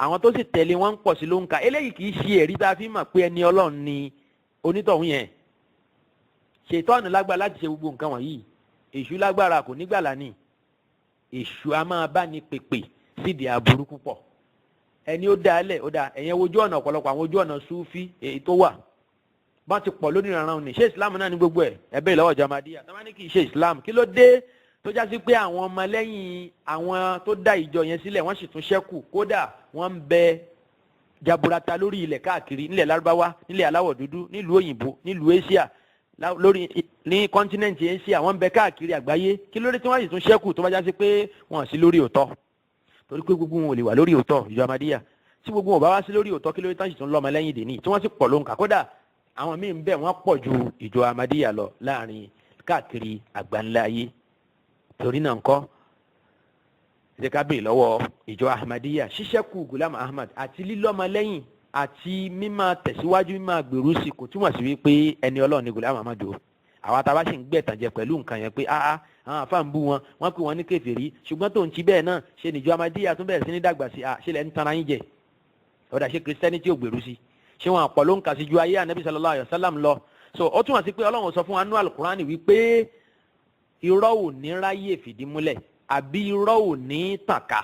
àwọn tó sì tẹ̀lé wọn ń pọ̀ sí ló ń ka eléyìí kì í ṣe ẹ̀rí tá a fi mọ̀ pé ẹni Ọlọ́run ni onítọ̀hún yẹn ṣètọ́nù lágbára láti ṣe gbogbo nǹkan wọ̀nyí èṣù lágbára kò nígbàlà ní èṣù a máa bá ní pèpè sídìí aburú púpọ̀ ẹni ó dálẹ̀ ó dá ẹ̀yẹn ojú ọ̀nà ọ̀pọ̀lọpọ̀ àwọn ojú ọ̀nà súfí èyí tó wà bá ti pọ̀ lónìí ìrànràn ní ṣé Islam náà ní gbogbo ẹ̀ ẹ̀bẹ̀ ìlọ́wọ̀ Ahmadiyya tó bá ní kì í ṣe Islam kí ló dé tó já sí pé àwọn ọmọlẹ́yìn àwọn tó dá ìjọ yẹn sílẹ̀ wọ́n sì tún ṣẹ́kù kódà wọ́n ń bẹ jaburata lórí ilẹ̀ káàkiri nílẹ̀ Lárúbáwá nílẹ̀ aláwọ̀ dúdú nílùú òyìnbó nílùú Asia lórí ní kọ́ńtínẹ́ǹtì Asia wọ́n ń bẹ káàkiri àgbáyé kí lórí tí wọ́n sì tún ṣẹ́kù tó bá já sí pé wọ́n sí lórí òótọ́ torí pé gbogbo wọn ò lè wà lórí òótọ́ ìjọ Ahmadiyya tí gbogbo wọn bá wá sí lórí òótọ́ kí lórí tán sì tún lọ́mọ lẹ́yìn dèní tí wọ́n sì pọ̀ lóǹkà kódà àwọn míì ń bẹ wọ́n pọ̀ ju ìjọ Ahmadiyya lọ láàrin káàkiri àgbáńlá ayé torí náà ńkọ́ ṣe ká bèè lọ́wọ́ ìjọ Ahmadiyya ṣíṣẹ́kù Ghulam Ahmad àti lílọ́mọ lẹ́yìn àti mímọ̀ tẹ̀síwájú mímọ̀ gbèrú sí kò túmọ̀ sí wípé ẹni Ọlọ́run ni Ghulam Ahmad o àwọn àtàwọn sì ń gbẹ̀tàn jẹ pẹ̀lú nǹkan yẹn pé àwọn àfa ń bú wọn wọ́n pè wọ́n ní kèfèrí ṣùgbọ́n tó ń ti bẹ́ẹ̀ náà ṣe níjọ Ahmadiyya tún bẹ̀rẹ̀ sí ní dàgbà sí ṣe lẹ́ ń tanra yín jẹ ó dà ṣe Christianity ò gbèrú sí ṣé wọn àpọ̀ ló ń kà sí ju ayé ànábì sallallahu alaihi wasallam lọ. So ó túmọ̀ sí pé ọlọ́run sọ fún wa nínú Al-Qur'ani wípé irọ́ ò ní ráyè fìdí múlẹ̀ àbí irọ́ ò ní tàn ká,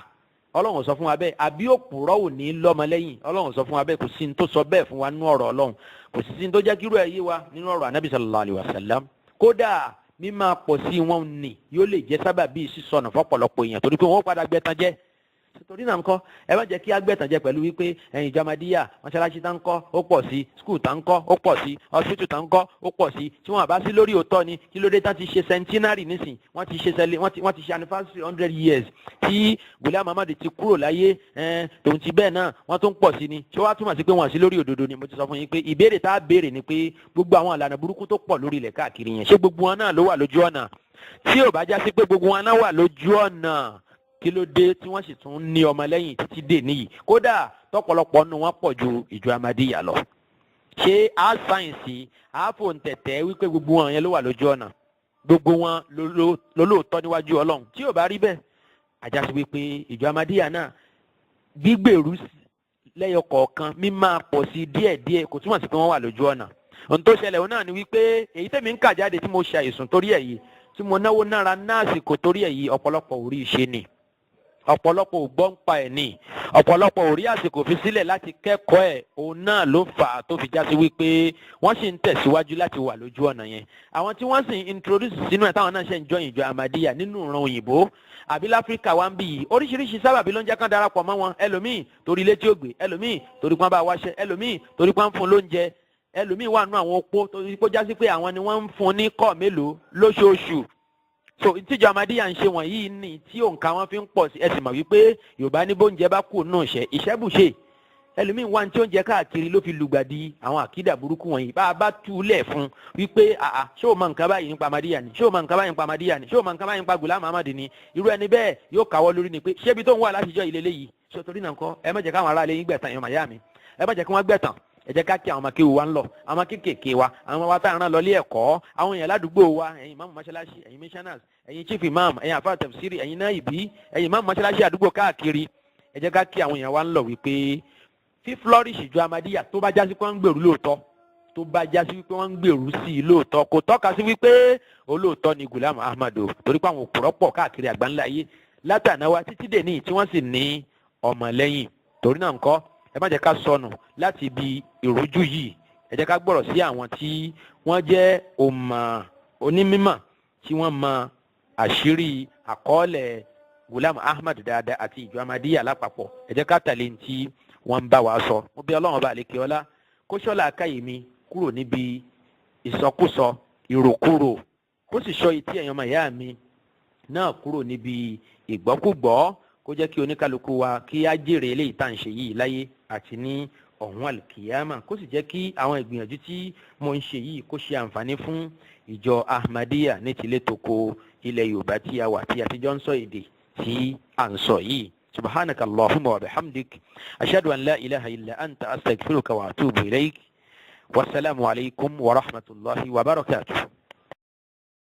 ọlọ́run sọ fún wa bẹ́ẹ̀, àbí òpùrọ́ ò ní lọ́mọlẹ́yìn, ọlọ́run sọ fún wa bẹ́ẹ̀. Kò sí ní tó sọ bẹ́ẹ̀ fún wa nínú ọ̀rọ̀ ọlọ́run, kò sí ní tó jẹ́ kí irú ẹ̀ yé wa nínú ọ̀rọ̀ ànábì sallallahu alaihi wasallam. Kódà mímá pọ̀ sí wọn ní yóò lè jẹ́ sábàbí sísọnù fọ́pọ̀lọpọ̀ èèyàn torí pé wọ́n padà gbẹ̀tàn jẹ́. Torí náà ńkọ́ ẹ má jẹ́ kí agbẹ̀tàn jẹ́ pẹ̀lú wípé ẹ̀yin ìjọ Ahmadiyya mọ́ṣáláṣí tá ń kọ́ ó pọ̀ sí, skul tá ń kọ́ ó pọ̀ sí, hospital tá ń kọ́ ó pọ̀ sí. Tí wọ́n bá sí lórí òótọ́ ni kí ló dé tán ti ṣe centenary nísìn, wọ́n ti ṣe anniversary 100 years tí Ghulam Ahmad ti kúrò láyé, tòun ti bẹ́ẹ̀ náà wọ́n tún pọ̀ sí ni. Ṣé wàá túmọ̀ sí pé wọ́n sí lórí òdodo ni? Mo ti sọ fún yín pé ìbéèrè tá a béèrè ni pé gbogbo àwọn ìlànà burúkú tó pọ̀ lórí ilẹ̀ káàkiri yẹn ṣé gbogbo wọn náà ló wà lójú ọ̀nà? Tí ò bá já sí pé gbogbo wọn náà wà lójú ọ̀nà, kí ló dé tí wọ́n sì tún ní ọmọlẹ́yìn títí dè níyì? Kódà tọ́pọ̀lọpọ̀ nínú wọn pọ̀ ju ìjọ Ahmadiyya lọ. Ṣé a sáyẹ̀nsì àáfòǹtẹ̀tẹ̀ wípé gbogbo wọn yẹn ló wà lójú ọ̀nà, gbogbo wọn lólóòótọ́ níwájú Ọlọ́run? Tí ò bá rí bẹ́ẹ̀, àjásí wípé ìjọ Ahmadiyya náà gbígbèrú lẹ́yọ kọ̀ọ̀kan mímá pọ̀ sí díẹ̀díẹ̀ kò túmọ̀ sí pé wọ́n wà lójú ọ̀nà. Ohun tó ṣẹlẹ̀ òun náà ni wípé èyí tẹ̀mí ń kà jáde tí mo ṣe àìsùn torí ẹ̀ yìí, tí mo náwó nára náàsì kò torí ẹ̀ yìí, ọ̀pọ̀lọpọ̀ ò rí iṣẹ́ ni, ọ̀pọ̀lọpọ̀ ò gbọ́ ń pa ẹ̀ ní, ọ̀pọ̀lọpọ̀ ò rí àsìkò fi sílẹ̀ láti kẹ́kọ̀ọ́ ẹ̀. Òun náà ló fà á tó fi já sí wípé wọ́n sì ń tẹ̀síwájú láti wà lójú ọ̀nà yẹn. Àwọn tí wọ́n sì ń introduce sínú ẹ̀ táwọn náà ṣe ń join ìjọ Ahmadiyya nínú ìran òyìnbó àbí láfíríkà wa ń bì yìí, oríṣiríṣi sábàbí ló ń jẹ́ kán darapọ̀ mọ́ wọn. Ẹlòmíì torí ilé tí ó gbé, ẹlòmíì torí pọ́n bá wáṣẹ́, ẹlòmíì torí pọ́n fún lóúnjẹ, ẹlòmíì wà nú àwọn opó torí kó já sí pé àwọn ni wọ́n ń fún ní kọ́ mélòó lóṣooṣù. So tíjọ Ahmadiyya ń ṣe wọ̀nyí ní tí òǹkà wọn fi ń pọ̀ sí. Ẹ sì mọ̀ wípé Yorùbá ní bóúnjẹ bá kù nù ìṣẹ́bùṣe. Ẹlòmíín wá ní tí oúnjẹ káàkiri ló fi lùgbàdì àwọn àkídà burúkú wọ̀nyí. Bá a bá túlẹ̀ fún wípé ṣé o mọ nǹkan báyìí nípa Ahmadiyya ni, ṣé o mọ nǹkan báyìí nípa Ahmadiyya ni, ṣé o mọ nǹkan báyìí nípa Ghulam Ahmad ni, irú ẹni bẹ́ẹ̀ yóò káwọ́ lórí ni pé ṣé ibi tó ń wà látijọ́ ilé léyìí. So torí náà ńkọ́ ẹ má jẹ́ káwọn aráalé yín gbẹ̀tàn, ẹ̀yàn màyá mi, ẹ má jẹ́ kí wọ́n gbẹ̀tàn. Ẹ jẹ́ ká kí àwọn ọmọkéwu wa ń lọ, àwọn kéékèèké wa, àwọn ọmọ wa tá à ń rán lọ ilé ẹ̀kọ́, àwọn èèyàn ládùúgbò wa, ẹ̀yin ìmáàmù mọ́ṣáláṣí, ẹ̀yin missioners, ẹ̀yin chief imam, ẹ̀yin àfáà tafsiri, ẹ̀yin náìbí, ẹ̀yin ìmáàmù mọ́ṣáláṣí àdúgbò káàkiri. Ẹ jẹ́ ká kí àwọn èèyàn wa ń lọ wípé flourish ìjọ Ahmadiyya tó bá jásí pé wọ́n ń gbèrú lóòótọ́, tó bá jásí pé wọ́n ń gbèrú sí i lóòótọ́, kò tọ́ka sí wípé olóòótọ́ ni Ghulam Ahmad o, torí pé àwọn òpùrọ́ pọ̀ káàkiri àgbáńlá ayé látànáwá títí dè ní tí wọ́n sì ní ọmọlẹ́yìn. Torí náà ńkọ́ ẹ má jẹ́ ká sọnù láti ibi ìrújú yìí. Ẹ jẹ́ ká gbọ́rọ̀ sí àwọn tí wọ́n jẹ́ onímímọ̀ tí wọ́n mọ àṣírí àkọọ́lẹ̀ Ghulam Ahmad dáadáa àti ìjọ Ahmadiyya lápapọ̀. Ẹ jẹ́ ká tẹ̀lé ní tí wọ́n ń bá wa sọ. Mo bí Ọlọ́run ọba àlékè ọlá kó ṣọ́lá àkáyè mi kúrò níbi ìsọkúsọ ìròkúrò, kó sì ṣọ́ etí ẹ̀yàn ọmọ ìyá mi náà kúrò níbi ìgbọ́kúgbọ́, kó jẹ́ kí oníkálukú wa kí á jèrè eléyìí tá à ń ṣe yìí láyé àti ní ọ̀hún àlùkìyámà, kó sì jẹ́ kí àwọn ìgbìyànjú tí mo ń ṣe yìí kó ṣe àǹfààní fún ìjọ Ahmadiyya ní tilé toko ilẹ̀ Yorùbá tí a wà tí a ti jọ ń sọ èdè tí à ń sọ yìí. Subhanaka Allahumma wa bihamdik, ashhadu an la ilaha illa anta astaghfiruka wa atubu ilayk. Wassalamu alaykum wa rahmatullahi wa barakatuh.